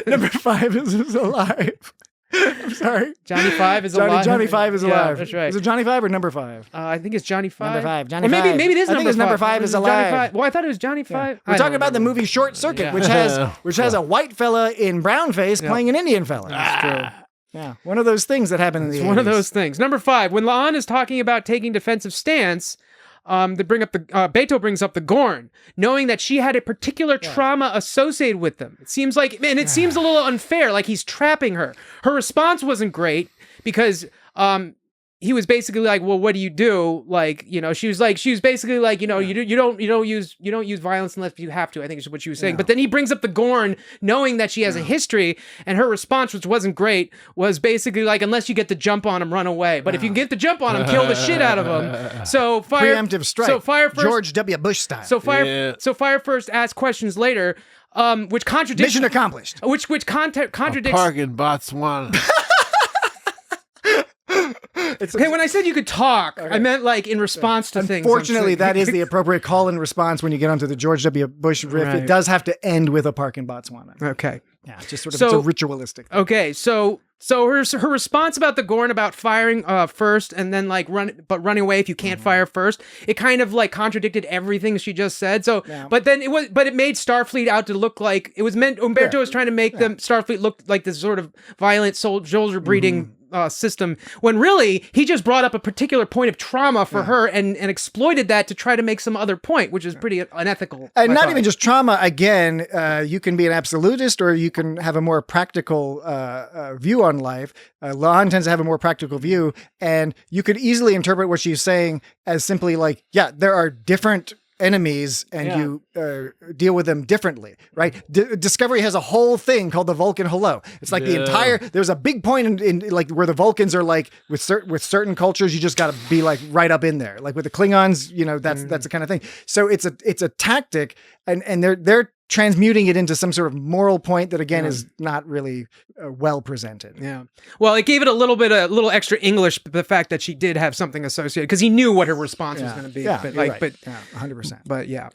Number 5 is alive. I'm sorry. Johnny 5 is alive. Johnny 5 is alive. Yeah, that's right. Is it Johnny 5 or number 5? I think it's Johnny 5. Number 5. Johnny or maybe 5. maybe it is I think it's number 5 is alive. Johnny 5. Well, I thought it was Johnny 5. We're talking about the movie Short Circuit, which has a white fella in brown face playing an Indian fella. That's true. Yeah, one of those things that happen in the 80s. One of those things. Number 5, when La'an is talking about taking defensive stance, they bring up the Beto brings up the Gorn, knowing that she had a particular trauma associated with them. It seems like, man, it seems a little unfair, like he's trapping her. Her response wasn't great because he was basically like, well, what do you do? Like, you know, she was basically like, you know, you don't use violence unless you have to, I think is what she was saying. But then he brings up the Gorn, knowing that she has a history, and her response, which wasn't great, was basically like, unless you get the jump on him, run away. But if you can get the jump on him, kill the shit out of him. So preemptive strike. So fire first, George W. Bush style. So fire first, ask questions later. Which contradicts mission accomplished. Which contradicts. A park in Botswana. Okay, when I said you could talk, I meant like in response to things. Unfortunately, that is the appropriate call and response when you get onto the George W. Bush riff. It does have to end with a park in Botswana. Okay. Yeah, just sort of it's a ritualistic. Okay, so her response about the Gorn about firing first and then like running away if you can't fire first, it kind of like contradicted everything she just said. So but it made Starfleet out to look like it was meant Umberto was trying to make them Starfleet look like this sort of violent soldier breeding system, when really he just brought up a particular point of trauma for her and exploited that to try to make some other point, which is pretty unethical. And not even just trauma. Again, you can be an absolutist or you can have a more practical view on life. La'an tends to have a more practical view, and you could easily interpret what she's saying as simply like, yeah, there are different enemies and you deal with them differently, right? Discovery has a whole thing called the Vulcan hello. It's like the entire, there's a big point in like where the Vulcans are like with certain cultures, you just got to be like right up in there. Like with the Klingons, you know, that's the kind of thing. So it's a tactic, and they're transmuting it into some sort of moral point that again is not really well presented. Yeah. Well, it gave it a little extra English, the fact that she did have something associated, because he knew what her response was going to be. Yeah, but like, right. but 100%. But yeah.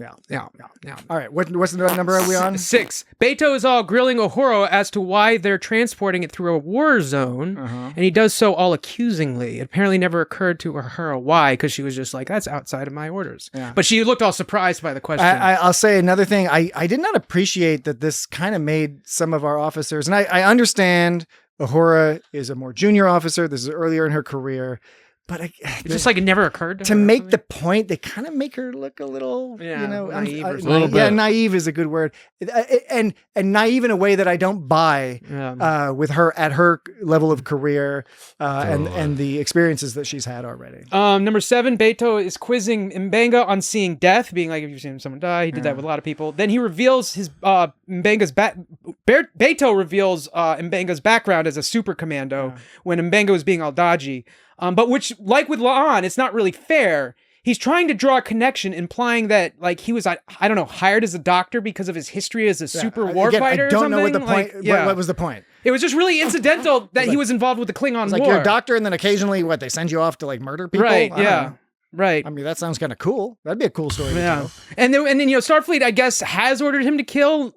All right. What's the number are we on? 6. Beto is all grilling Uhura as to why they're transporting it through a war zone, and he does so all accusingly. It apparently never occurred to Uhura why, because she was just like, that's outside of my orders. Yeah. But she looked all surprised by the question. I'll say another thing. I did not appreciate that this kind of made some of our officers, and I understand Uhura is a more junior officer. This is earlier in her career, but it's just like it never occurred to make the point. They kind of make her look a little, naive. Naive is a good word, and naive in a way that I don't buy with her at her level of career and the experiences that she's had already. Number 7, Beto is quizzing M'Benga on seeing death, being like, "Have you seen someone die?" He did that with a lot of people. Then he reveals his M'Benga's Beto reveals M'Benga's background as a super commando when M'Benga was being all dodgy. But which, like with La'an, it's not really fair. He's trying to draw a connection, implying that like he was, I don't know, hired as a doctor because of his history as a super warfighter. I don't know what the point. What was the point? It was just really incidental that he was involved with the Klingon War. Like you're a doctor, and then occasionally they send you off to like murder people. Right? Yeah. Right. I mean, that sounds kind of cool. That'd be a cool story. Yeah. And then Starfleet, I guess, has ordered him to kill,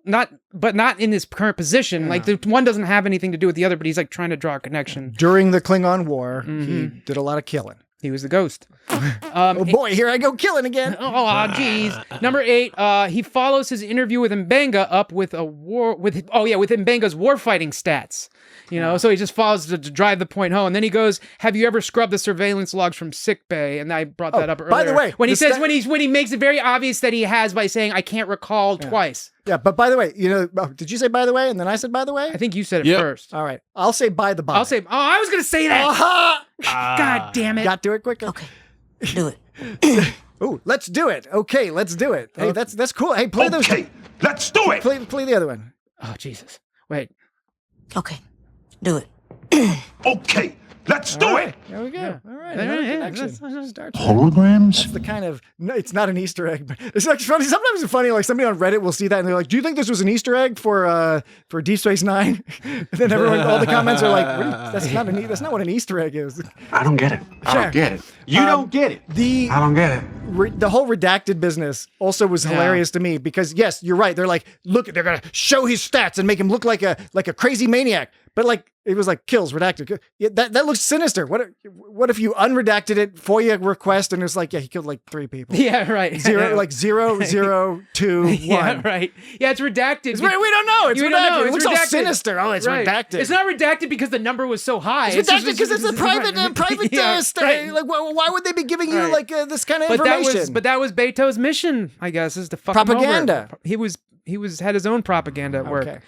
but not in his current position. Yeah. Like the one doesn't have anything to do with the other, but he's like trying to draw a connection. During the Klingon War, he did a lot of killing. He was the ghost. Oh boy, here I go killing again. Oh, jeez. Number 8, he follows his interview with M'Benga up with with M'Benga's warfighting stats. So he just follows to drive the point home. And then he goes, "Have you ever scrubbed the surveillance logs from sickbay?" And I brought that up earlier. By the way, when he makes it very obvious that he has by saying, "I can't recall" twice. Yeah, but by the way, did you say by the way? And then I said by the way? I think you said it first. All right. I'll say by the by. I'll say, I was going to say that. God damn it. Got to it quicker. Okay. Do it. Ooh, let's do it. Okay, let's do it. Hey, that's cool. Hey, play those. Okay, let's do it. Play the other one. Oh, Jesus. Wait. Okay. Do it. Okay, let's do it. There we go. Yeah. All right. Another connection. Holograms? That's the kind of, it's not an Easter egg, but it's like funny. Sometimes it's funny, like somebody on Reddit will see that and they're like, "Do you think this was an Easter egg for Deep Space Nine?" And then all the comments are like, that's not what an Easter egg is. I don't get it. I don't get it. You don't get it. I don't get it. The whole redacted business also was hilarious to me because yes, you're right. They're like, look, they're gonna show his stats and make him look like a crazy maniac. But like it was like kills redacted. Yeah, that looks sinister. What if you unredacted it, FOIA request, and it's like, yeah, he killed like 3 people. Yeah, right. 0, 2, 1. Yeah, right. Yeah, it's redacted. We don't know. It's You redacted. don't know. It It's looks all redacted. sinister. Oh, it's Right. redacted. It's not redacted because the number was so high. It's redacted because it's a private Yeah, right. Like, why would they be giving you Right. like this kind of But information? that was Beto's mission, I guess, is to fuck him over. Propaganda. He had his own propaganda at work. Okay.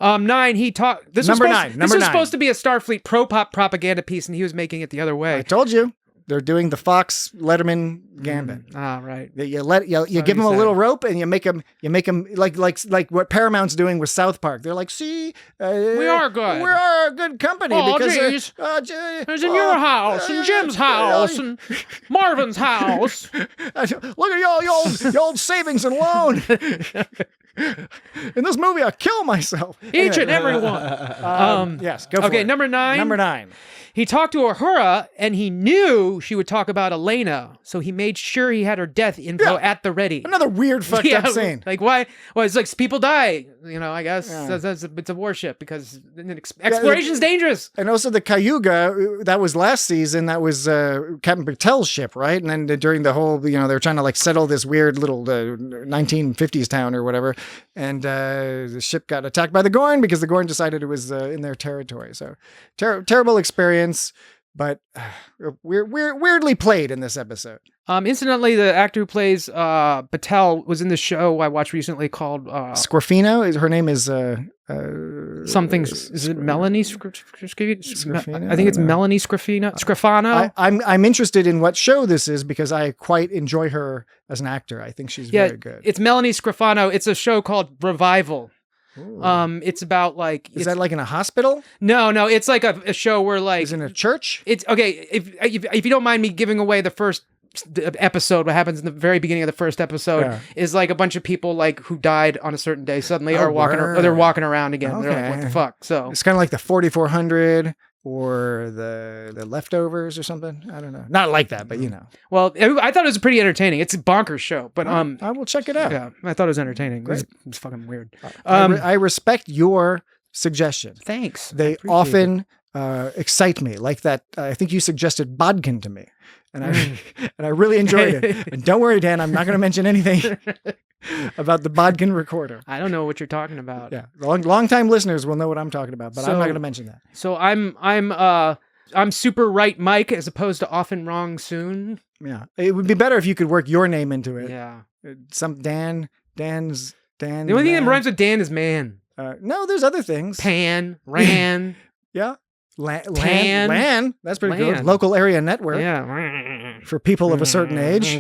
9. He talked. This Number was nine, This number was nine. supposed to be a Starfleet propaganda piece, and he was making it the other way. I told you. They're doing the Fox Letterman gambit. Right. You give them a little rope and you make them like what Paramount's doing with South Park. They're like, see, We are good. We are a good company Oh, because geez. It's in your house, and Jim's house, and Marvin's house. Look at your old savings and loan. In this movie, I kill myself. Each and every one. Yes, go for it. Okay, number 9. Number 9. He talked to Uhura, and he knew she would talk about Elena, so he made sure he had her death info at the ready. Another weird fucked up scene. Like, why? Well, it's like people die. I guess it's a warship because exploration's dangerous. And also the Cayuga, that was last season. That was Captain Patel's ship, right? And then during the whole, they were trying to like settle this weird little 1950s town or whatever. And the ship got attacked by the Gorn because the Gorn decided it was in their territory. So terrible experience. But weirdly played in this episode. Incidentally, the actor who plays Patel was in the show I watched recently called Scorfino. Her name is something. Is it Melanie Scorfino? I think it's Melanie Scrofano. I'm interested in what show this is because I quite enjoy her as an actor. I think she's very good. It's Melanie Scrofano. It's a show called Revival. Ooh. It's about like is that like in a hospital? No, it's like a show where like is in a church. It's okay if you don't mind me giving away the first episode. What happens in the very beginning of the first episode is like a bunch of people like who died on a certain day suddenly are walking or they're walking around again. Okay. They're like, what the fuck? So it's kind of like the 4400 or the leftovers or something. I don't know. Not like that, but Well, I thought it was pretty entertaining. It's a bonkers show, but I will check it out. Yeah, I thought it was entertaining. It's fucking weird. I respect your suggestion. Thanks. They often excite me. Like that. I think you suggested Bodkin to me, and I really enjoyed it. And don't worry, Dan, I'm not going to mention anything about the Bodkin recorder. I don't know what you're talking about. Yeah, long time listeners will know what I'm talking about, but I'm not going to mention that. So I'm super right, Mike, as opposed to often wrong soon. Yeah, it would be better if you could work your name into it. Yeah, some Dan's. The only thing that rhymes with Dan is man. No, there's other things. Pan, Ran. Yeah. Tan. LAN. That's pretty good. Local area network. Yeah. For people of a certain age.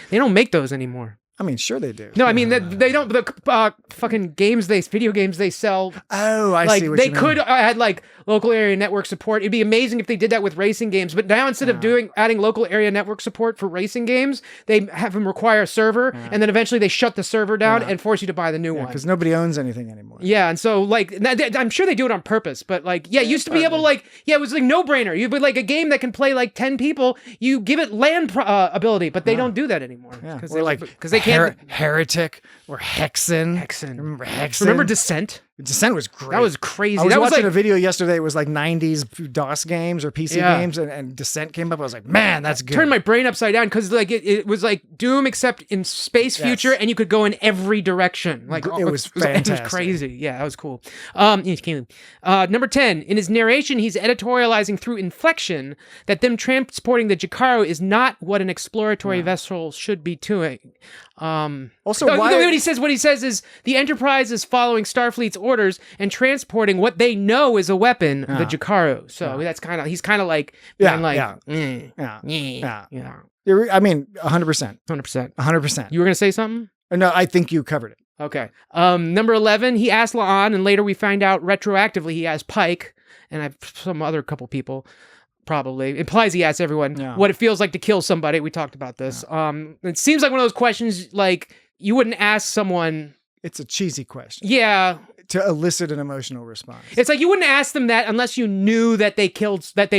They don't make those anymore. I mean, sure they do. No, I mean they don't. The fucking video games they sell. Oh, I see what they you mean. could add like local area network support. It'd be amazing if they did that with racing games. But now instead of adding local area network support for racing games, they have them require a server, and then eventually they shut the server down and force you to buy the new one because nobody owns anything anymore. Yeah, and so like I'm sure they do it on purpose, but like it used to be able to it was like no brainer. You but like a game that can play like 10 people, you give it LAN ability, but they don't do that anymore. Yeah, because they can't. Heretic or Hexen. Remember Hexen? Remember Descent? Descent was great. That was crazy. I was watching like a video yesterday. It was like 90s DOS games or PC games, and Descent came up. I was like, man, that's good. Turned my brain upside down because like it was like Doom except in space future, and you could go in every direction. Like it was fantastic. It was crazy. Yeah, that was cool. Number 10. In his narration, he's editorializing through inflection that them transporting the Jakaro is not what an exploratory vessel should be doing. Also, what he says is the Enterprise is following Starfleet's orders and transporting what they know is a weapon, the Jakaro. So that's he's kind of like, yeah. I mean, 100%. 100%. You were gonna say something? No, I think you covered it. Okay. Number 11, he asked La'an, and later we find out retroactively he asked Pike, and some other couple people. Probably implies he asks everyone what it feels like to kill somebody. We talked about this. It seems like one of those questions like you wouldn't ask someone. It's a cheesy question. Yeah. to elicit an emotional response. It's like you wouldn't ask them that unless you knew that they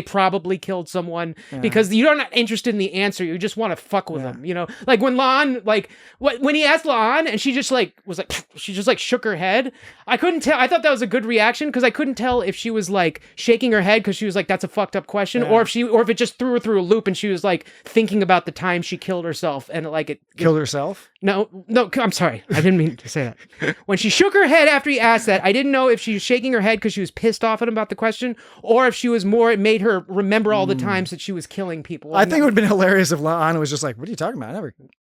probably killed someone, because you're not interested in the answer. You just want to fuck with them, you know? Like when La'an, when he asked La'an and she just she just shook her head. I couldn't tell. I thought that was a good reaction because I couldn't tell if she was like shaking her head because she was like, that's a fucked up question, or if it just threw her through a loop and she was like thinking about the time she killed herself and killed herself? No, I'm sorry. I didn't mean to say that. When she shook her head after he asked that, I didn't know if she was shaking her head because she was pissed off at him about the question, or if she was more, it made her remember all the times that she was killing people. I think it would have been hilarious if La'an was just like, what are you talking about? I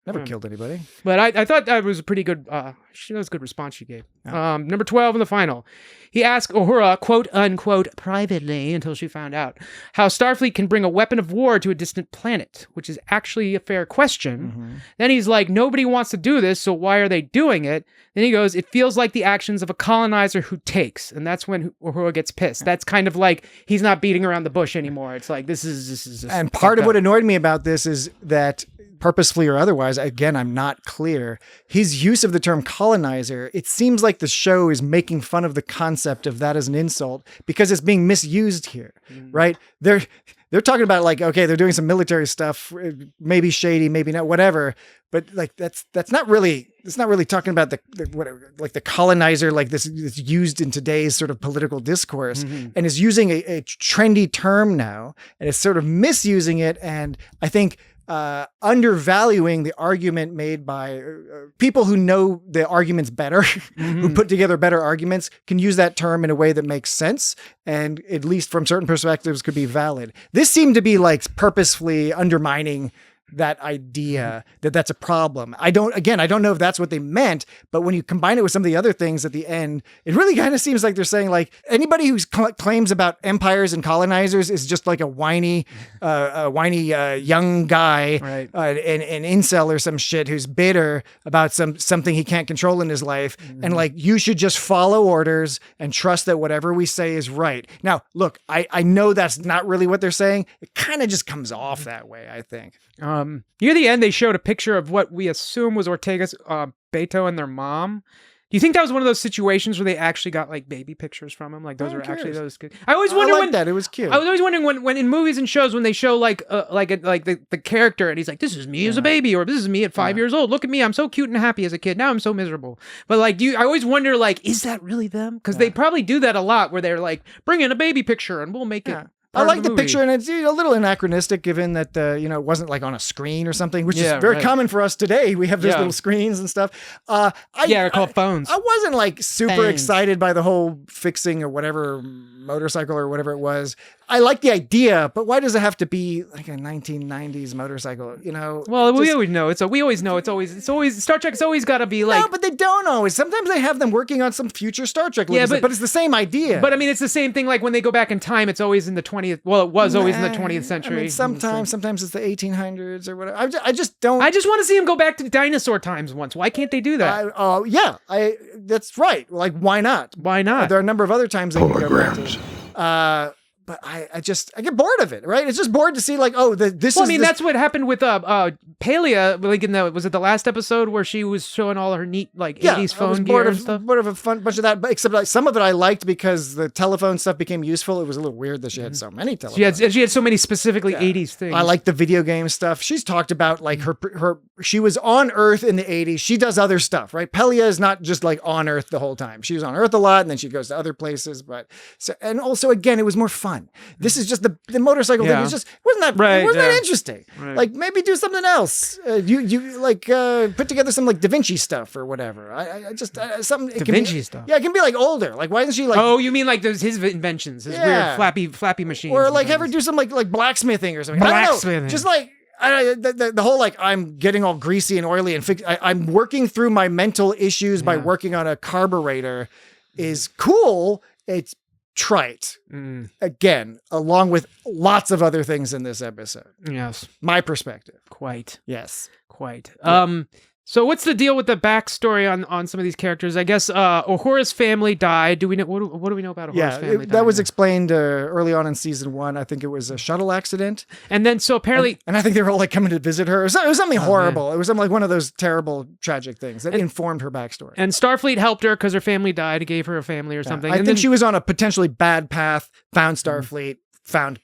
never killed anybody. But I thought that was a pretty good, that was a good response she gave. Number 12 in the final. He asked Uhura, quote unquote, privately, until she found out, how Starfleet can bring a weapon of war to a distant planet, which is actually a fair question. Then he's like, nobody wants to do this, so why are they doing it? Then he goes, it feels like the actions of a colonizer who takes, and that's when Uhura gets pissed. That's kind of like, he's not beating around the bush anymore. It's like, this is just and part of what annoyed me about this is that, purposefully or otherwise, again, I'm not clear, his use of the term colonizer, it seems like the show is making fun of the concept of that as an insult because it's being misused here, right? They're talking about like, okay, they're doing some military stuff, maybe shady, maybe not, whatever. But like, that's not really talking about the colonizer, like this is used in today's sort of political discourse, and is using a trendy term now, and is sort of misusing it. And I think, undervaluing the argument made by people who know the arguments better, who put together better arguments, can use that term in a way that makes sense, and at least from certain perspectives could be valid. This seemed to be like purposefully undermining that idea that that's a problem. I don't know if that's what they meant, but when you combine it with some of the other things at the end, it really kind of seems like they're saying like anybody who claims about empires and colonizers is just like a whiny young guy, right? An incel or some shit who's bitter about something he can't control in his life. And like, you should just follow orders and trust that whatever we say is right. Now, look, I know that's not really what they're saying. It kind of just comes off that way, I think. Near the end, they showed a picture of what we assume was Ortega's Beto and their mom. Do you think that was one of those situations where they actually got like baby pictures from him? Like those are actually those kids. I always wonder that it was cute. I was always wondering when in movies and shows when they show like the character and he's like, this is me as a baby, or this is me at 5 years old. Look at me, I'm so cute and happy as a kid. Now I'm so miserable. But like, I always wonder like, is that really them? Because they probably do that a lot where they're like, bring in a baby picture and we'll make it. I like the picture, and it's a little anachronistic given that it wasn't like on a screen or something, which is very common for us today. We have those little screens and stuff. They're called phones. I wasn't like super excited by the whole fixing or whatever motorcycle or whatever it was. I like the idea, but why does it have to be like a 1990s motorcycle? Well, we always know it's always Star Trek's always got to be like. No, but they don't always. Sometimes they have them working on some future Star Trek. But it's the same idea. But I mean, it's the same thing. Like when they go back in time, it's always in the 20th. Well, it was always in the 20th century. I mean, sometimes it's the 1800s or whatever. I just don't. I just want to see them go back to dinosaur times once. Why can't they do that? That's right. Like, why not? Why not? There are a number of other times they can go back to. But I get bored of it, right? It's just bored to see like, that's what happened with Palia, like was it the last episode where she was showing all her neat like 80s phone gear and stuff? Bored of a fun bunch of that, but except like some of it I liked because the telephone stuff became useful. It was a little weird that she had so many telephones. She had so many specifically 80s things. I like the video game stuff. She's talked about like she was on Earth in the 80s. She does other stuff, right? Pelia is not just like on Earth the whole time. She was on Earth a lot and then she goes to other places, and also again, it was more fun. This is just the motorcycle thing. It wasn't that interesting. Right. Like maybe do something else. You like put together some like Da Vinci stuff or whatever. I just something Da Vinci stuff. Yeah, it can be like older. Like why isn't she like? Oh, you mean like his inventions, his weird flappy machines, or like have her do some like blacksmithing or something. Blacksmithing. I don't know. Just like. The whole like I'm getting all greasy and oily and I'm working through my mental issues by working on a carburetor is cool. It's trite. Again, along with lots of other things in this episode. Yes. My perspective. Quite. Yes. Quite. So what's the deal with the backstory on some of these characters? I guess Uhura's family died. Do we know what do we know about Uhura's family? That was explained early on in season 1. I think it was a shuttle accident. And then so apparently, and I think they were all like coming to visit her. It was something horrible. Man. It was something like one of those terrible, tragic things that informed her backstory. And Starfleet helped her because her family died. It gave her a family or something. I think she was on a potentially bad path. Found Starfleet. Found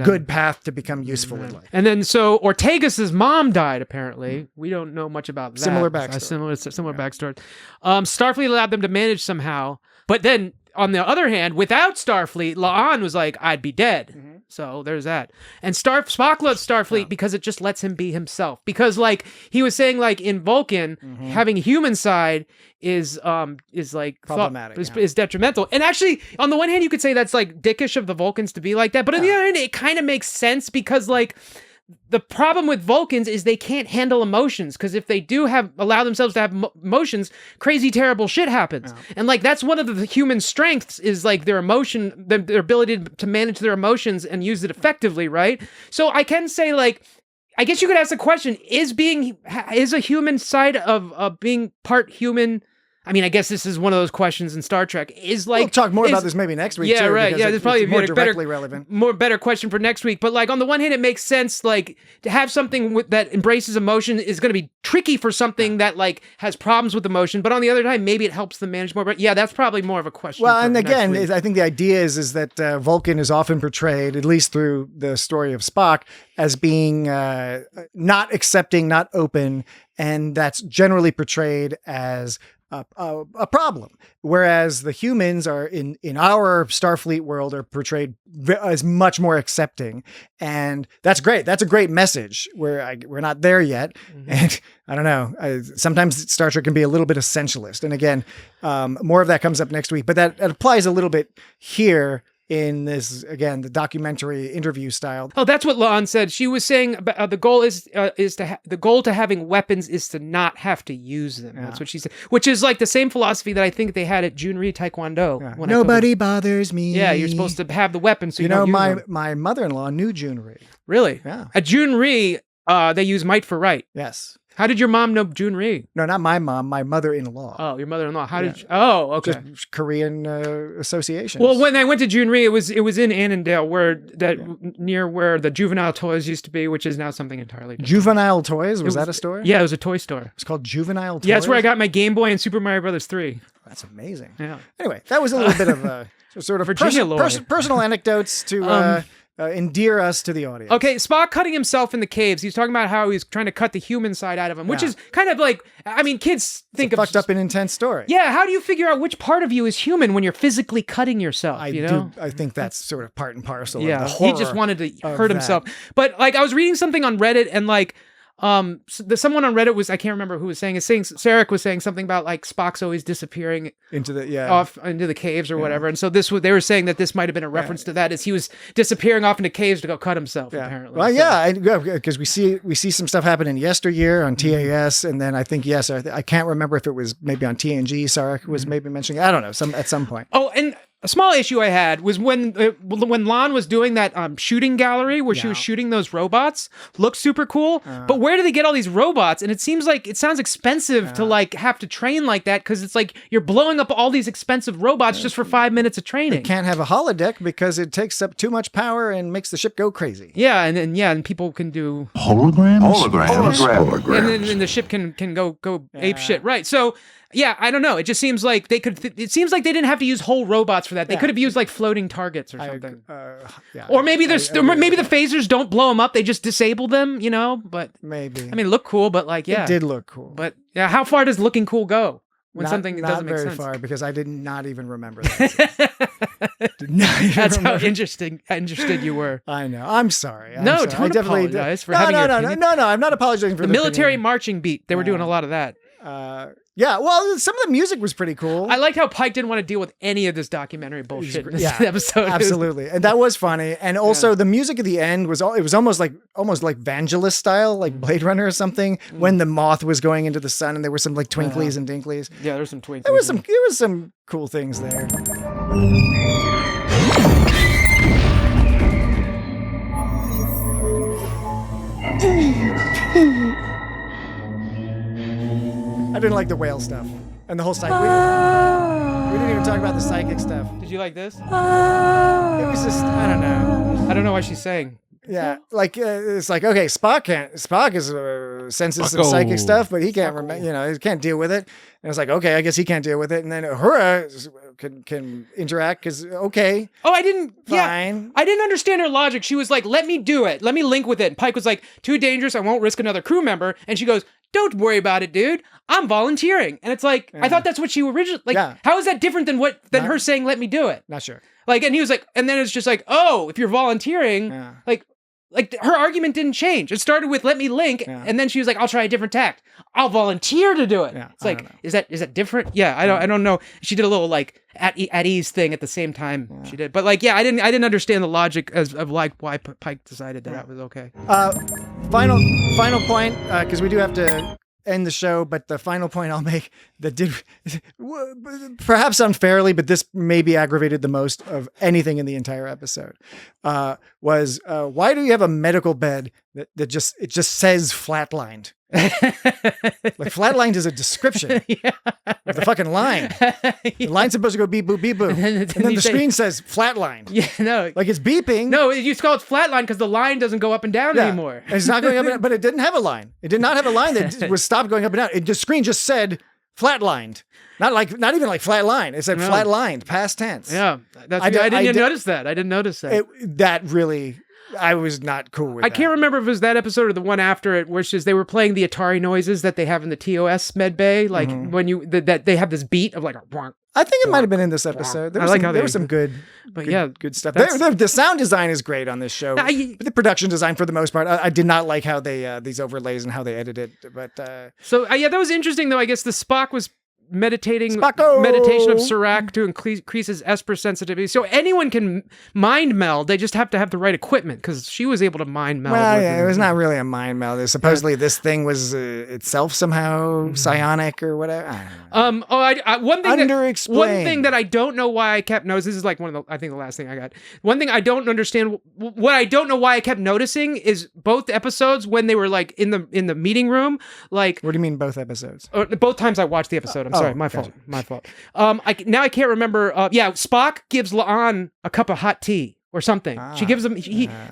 good path to become useful in life. And then so Ortegas's mom died, apparently. We don't know much about that. Similar backstory. Similar backstory. Starfleet allowed them to manage somehow. But then, on the other hand, without Starfleet, La'an was like, I'd be dead. Mm-hmm. So there's that. And Spock loves Starfleet because it just lets him be himself. Because like he was saying, like in Vulcan, having a human side is like problematic, is detrimental. And actually, on the one hand, you could say that's like dickish of the Vulcans to be like that. But on the other hand, it kind of makes sense because like the problem with Vulcans is they can't handle emotions, because if they do allow themselves to have emotions, crazy, terrible shit happens. Oh. And like that's one of the human strengths is like their emotion, their ability to manage their emotions and use it effectively, right? So I can say like, I guess you could ask the question: is a human side of being part human? I mean, I guess this is one of those questions in Star Trek. We'll talk more about this maybe next week. Yeah, too, right. Yeah, there's probably more directly relevant. Better question for next week. But like on the one hand, it makes sense. Like to have something that embraces emotion is going to be tricky for something that like has problems with emotion. But on the other hand, maybe it helps them manage more. But yeah, that's probably more of a question. Well, and again, I think the idea is that Vulcan is often portrayed, at least through the story of Spock, as being not accepting, not open, and that's generally portrayed as a problem, whereas the humans are in our Starfleet world are portrayed as much more accepting, and that's great. That's a great message. We're not there yet, and I don't know. Sometimes Star Trek can be a little bit essentialist, and again, more of that comes up next week. But that applies a little bit here in this, again, the documentary interview style. Oh, that's what La'an said. She was saying the goal the goal to having weapons is to not have to use them. Yeah. That's what she said, which is like the same philosophy that I think they had at Junri Taekwondo. Yeah. Nobody bothers me. Yeah, you're supposed to have the weapons. So you know, don't use my mother-in-law knew Junri. Really? Yeah. At Junri, they use might for right. Yes. How did your mom know Junri? No, not my mom. My mother-in-law. Oh, your mother-in-law. How did? Oh, okay. Just Korean associations. Well, when I went to Junri, it was in Annandale, near where the Juvenile Toys used to be, which is now something entirely different. Juvenile Toys? Was that a store? Yeah, it was a toy store. It's called Juvenile Toys. Yeah, that's where I got my Game Boy and Super Mario Brothers 3. That's amazing. Yeah. Anyway, that was a little bit of sort of personal anecdotes to endear us to the audience. Okay, Spock cutting himself in the caves. He's talking about how he's trying to cut the human side out of him, which is kind of like, I mean, kids think of fucked up and intense story. Yeah, how do you figure out which part of you is human when you're physically cutting yourself? I think that's sort of part and parcel. Yeah, of the horror he just wanted to hurt himself. But like, I was reading something on Reddit, and like, someone on Reddit I can't remember who was saying Sarek was saying something about like Spock's always disappearing off into the caves or whatever, and so they were saying that this might have been a reference to that, as he was disappearing off into caves to go cut himself. Apparently, well, because we see some stuff happen in Yesteryear on TAS, and then I think I can't remember if it was maybe on TNG. Sarek was maybe mentioning, I don't know, at some point. Oh, and a small issue I had was when Lon was doing that shooting gallery where she was shooting those robots. Looked super cool, but where do they get all these robots? And it sounds expensive to like have to train like that, because it's like you're blowing up all these expensive robots just for 5 minutes of training. They can't have a holodeck because it takes up too much power and makes the ship go crazy. Yeah, and people can do holograms. And then the ship can go ape shit. Right. So yeah, I don't know. It just seems like it seems like they didn't have to use whole robots for that. They could have used like floating targets or something. Or maybe maybe the phasers don't blow them up. They just disable them, you know? But maybe. I mean, it looked cool, but like, yeah. It did look cool. But yeah, how far does looking cool go when something not doesn't make sense? Not very far, because I did not even remember that. That's how interested you were. I know. I'm sorry. Don't apologize for having your opinion. No. I'm not apologizing for the military opinion. Marching beat. They were doing a lot of that. Yeah, well, some of the music was pretty cool. I liked how Pike didn't want to deal with any of this documentary bullshit in this episode. Absolutely, and that was funny. And also, the music at the end was almost like Vangelis style, like Blade Runner or something. When the moth was going into the sun, and there were some like twinklies and dinklies. Yeah, there was some twinklies. There was some cool things there. didn't like the whale stuff and the whole psychic. We didn't even talk about the psychic stuff. Did you like this? It was just, I don't know. I don't know why she's saying. Yeah, like it's like, okay, Spock is senses some psychic stuff, but he can't remember. He can't deal with it. And it's like, okay, I guess he can't deal with it. And then Uhura can interact because okay. Oh, I didn't. Fine. Yeah, I didn't understand her logic. She was like, "Let me do it. Let me link with it." And Pike was like, "Too dangerous. I won't risk another crew member." And she goes, "Don't worry about it, dude. I'm volunteering." And it's like, I thought that's what she originally like. How is that different than her saying, "Let me do it"? Not sure. Like, and he was like, and then it's just like, oh, if you're volunteering, like her argument didn't change. It started with "let me link," and then she was like, "I'll try a different tact. I'll volunteer to do it." Yeah, it's like, is that different? Yeah, I don't know. She did a little like at ease thing at the same time. She did, but like, I didn't understand the logic of like why Pike decided that was okay. Final point, because we do have to end the show, but the final point I'll make that did perhaps unfairly, but this maybe aggravated the most of anything in the entire episode, was why do you have a medical bed that just says flatlined? Like flatlined is a description of the fucking line. The line's supposed to go beep boop beep boop, and then the screen says flatlined. Yeah, no, like it's beeping. No, you call it flatline because the line doesn't go up and down anymore. And it's not going up and down, but it didn't have a line. It did not have a line that was stopped going up and down. The screen just said flatlined. Not even like flat line. It said flatlined, past tense. Yeah, I didn't notice that. I didn't notice that. That really. I was not cool with I can't remember if it was that episode or the one after it, which is they were playing the Atari noises that they have in the TOS med bay, like when you that they have this beat of like a bonk. I think it might have been in this episode. There was some good stuff. The sound design is great on this show. The production design, for the most part, I did not like how they these overlays and how they edited. But that was interesting though. I guess the Spock was meditation of Serac to increase his Esper sensitivity. So anyone can mind meld. They just have to have the right equipment because she was able to mind meld. Well, it was not really a mind meld. Supposedly this thing was itself somehow psionic or whatever. I don't know. One thing that I don't know why I kept noticing. This is like I think the last thing I got. One thing I don't understand. What I don't know why I kept noticing is both episodes when they were like in the meeting room. Like, what do you mean both episodes? Both times I watched the episode. I'm sorry, my fault. I can't remember. Spock gives La'an a cup of hot tea or something. She gives him.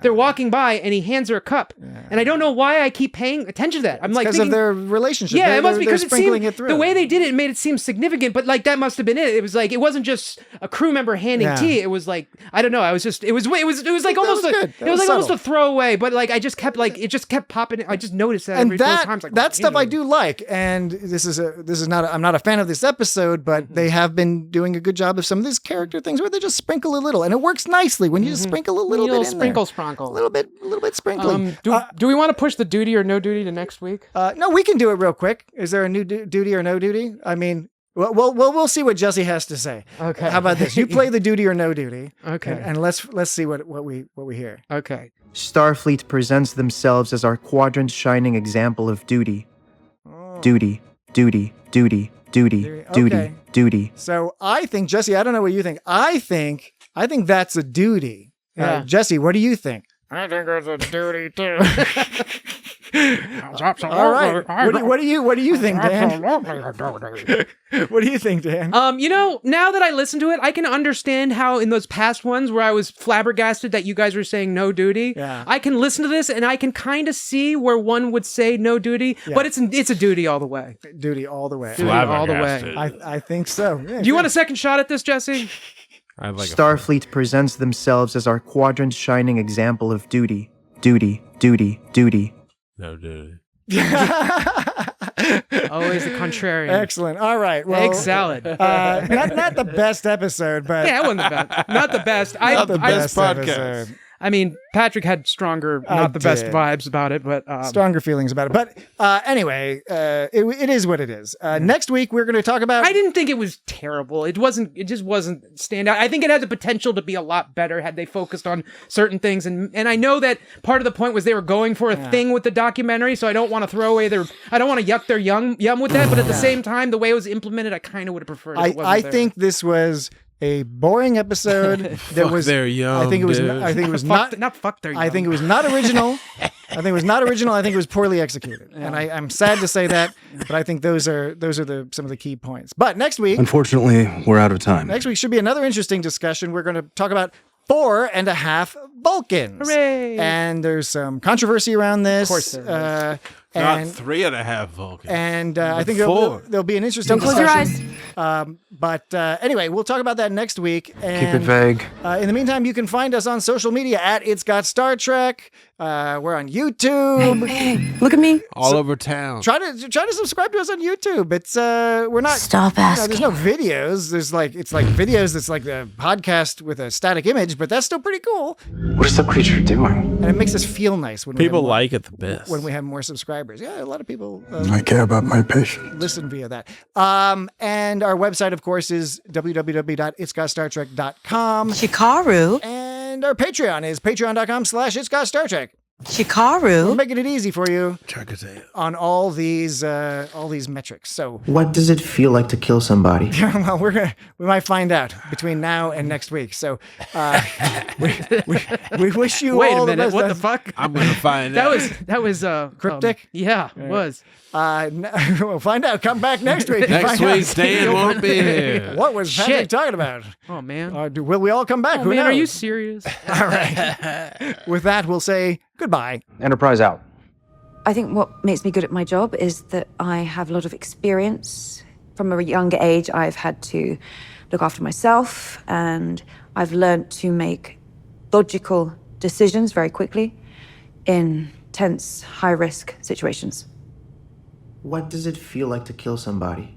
They're walking by and he hands her a cup, and I don't know why I keep paying attention to that. I'm like because of their relationship. Yeah, it must be because it the way they did it made it seem significant. But like that must have been it. It was like it wasn't just a crew member handing tea. It was like I don't know. I was just it was like almost almost a throwaway. But like I just kept it just kept popping. I just noticed that every 4 times. Like, that stuff I do like, and this is not. I'm not a fan of this episode, but they have been doing a good job of some of these character things where they just sprinkle a little, and it works nicely when you just sprinkle a little bit in sprinkle. A little bit sprinkling. Do we want to push the duty or no duty to next week? No, we can do it real quick. Is there a new duty or no duty? I mean, we'll see what Jesse has to say. Okay. How about this? You play the duty or no duty. Okay. And let's see what we hear. Okay. Starfleet presents themselves as our quadrant shining example of duty. Duty, duty, duty, duty, duty, duty. So I think, Jesse, I don't know what you think. I think that's a duty. Yeah. Jesse, what do you think? I think it's a duty too. All right. What do you think, Dan? What do you think, Dan? Now that I listen to it, I can understand how in those past ones where I was flabbergasted that you guys were saying no duty. Yeah. I can listen to this and I can kind of see where one would say no duty, but it's a duty all the way. Duty all the way. Duty all the way. I think so. Yeah, do you want a second shot at this, Jesse? Starfleet presents themselves as our quadrant shining example of duty. Duty, duty, duty. No duty. Always the contrarian. Excellent. All right. Well, egg salad. Not the best episode, but yeah, it wasn't the best. Not the best. Not the best podcast. episode. I mean, Patrick had stronger, not the best vibes about it, but stronger feelings about it. But anyway, it is what it is. Next week we're going to talk about. I didn't think it was terrible. It just wasn't standout. I think it had the potential to be a lot better had they focused on certain things. And I know that part of the point was they were going for a thing with the documentary, so I don't want to throw away I don't want to yuck their yum with that. But at the same time, the way it was implemented, I kind of would have preferred. I think this was a boring episode that was. Their yum, I think it was. dude. I think it was not fuck their yum. I think it was not original. I think it was not original. I think it was poorly executed. And I'm sad to say that, but I think those are some of the key points. But next week, Unfortunately, we're out of time. next week should be another interesting discussion. We're going to talk about 4.5 Vulcans. Hooray! And there's some controversy around this. Of course there is. Not And 3.5 Vulcans. And I think Four. there'll be an interesting Don't close your discussion. But anyway, we'll talk about that next week. And, Keep it vague. in the meantime, you can find us on social media at It's Got Star Trek. We're on YouTube. Hey, look at me. All over town. Try to subscribe to us on YouTube. It's we're not Stop asking. there's no videos. There's it's like videos that's like the podcast with a static image, but that's still pretty cool. What is the creature doing? And it makes us feel nice when People we have more, like it the best. when we have more subscribers. Yeah, a lot of people I care about my patient. listen via that. And our website, of course, is www.itsgotstartrek.com. Shikaru. And our Patreon is patreon.com/itsgotstartrek. We're Shikaru. making it easy for you Check it out. on all these metrics. So, What does it feel like to kill somebody? well, we might find out between now and next week. So, we wish you Wait all a minute. the What best. the fuck? I'm going to find out. That was Cryptic? Yeah, it was. We'll find out. Come back next week. to Next find out. week, Stan won't be here. What was Patrick Shit. talking about? Oh man. Will we all come back? Oh Who man, knows? are you serious? All right. With that, we'll say goodbye. Enterprise out. I think what makes me good at my job is that I have a lot of experience. From a younger age, I've had to look after myself, and I've learned to make logical decisions very quickly in tense, high-risk situations. What does it feel like to kill somebody?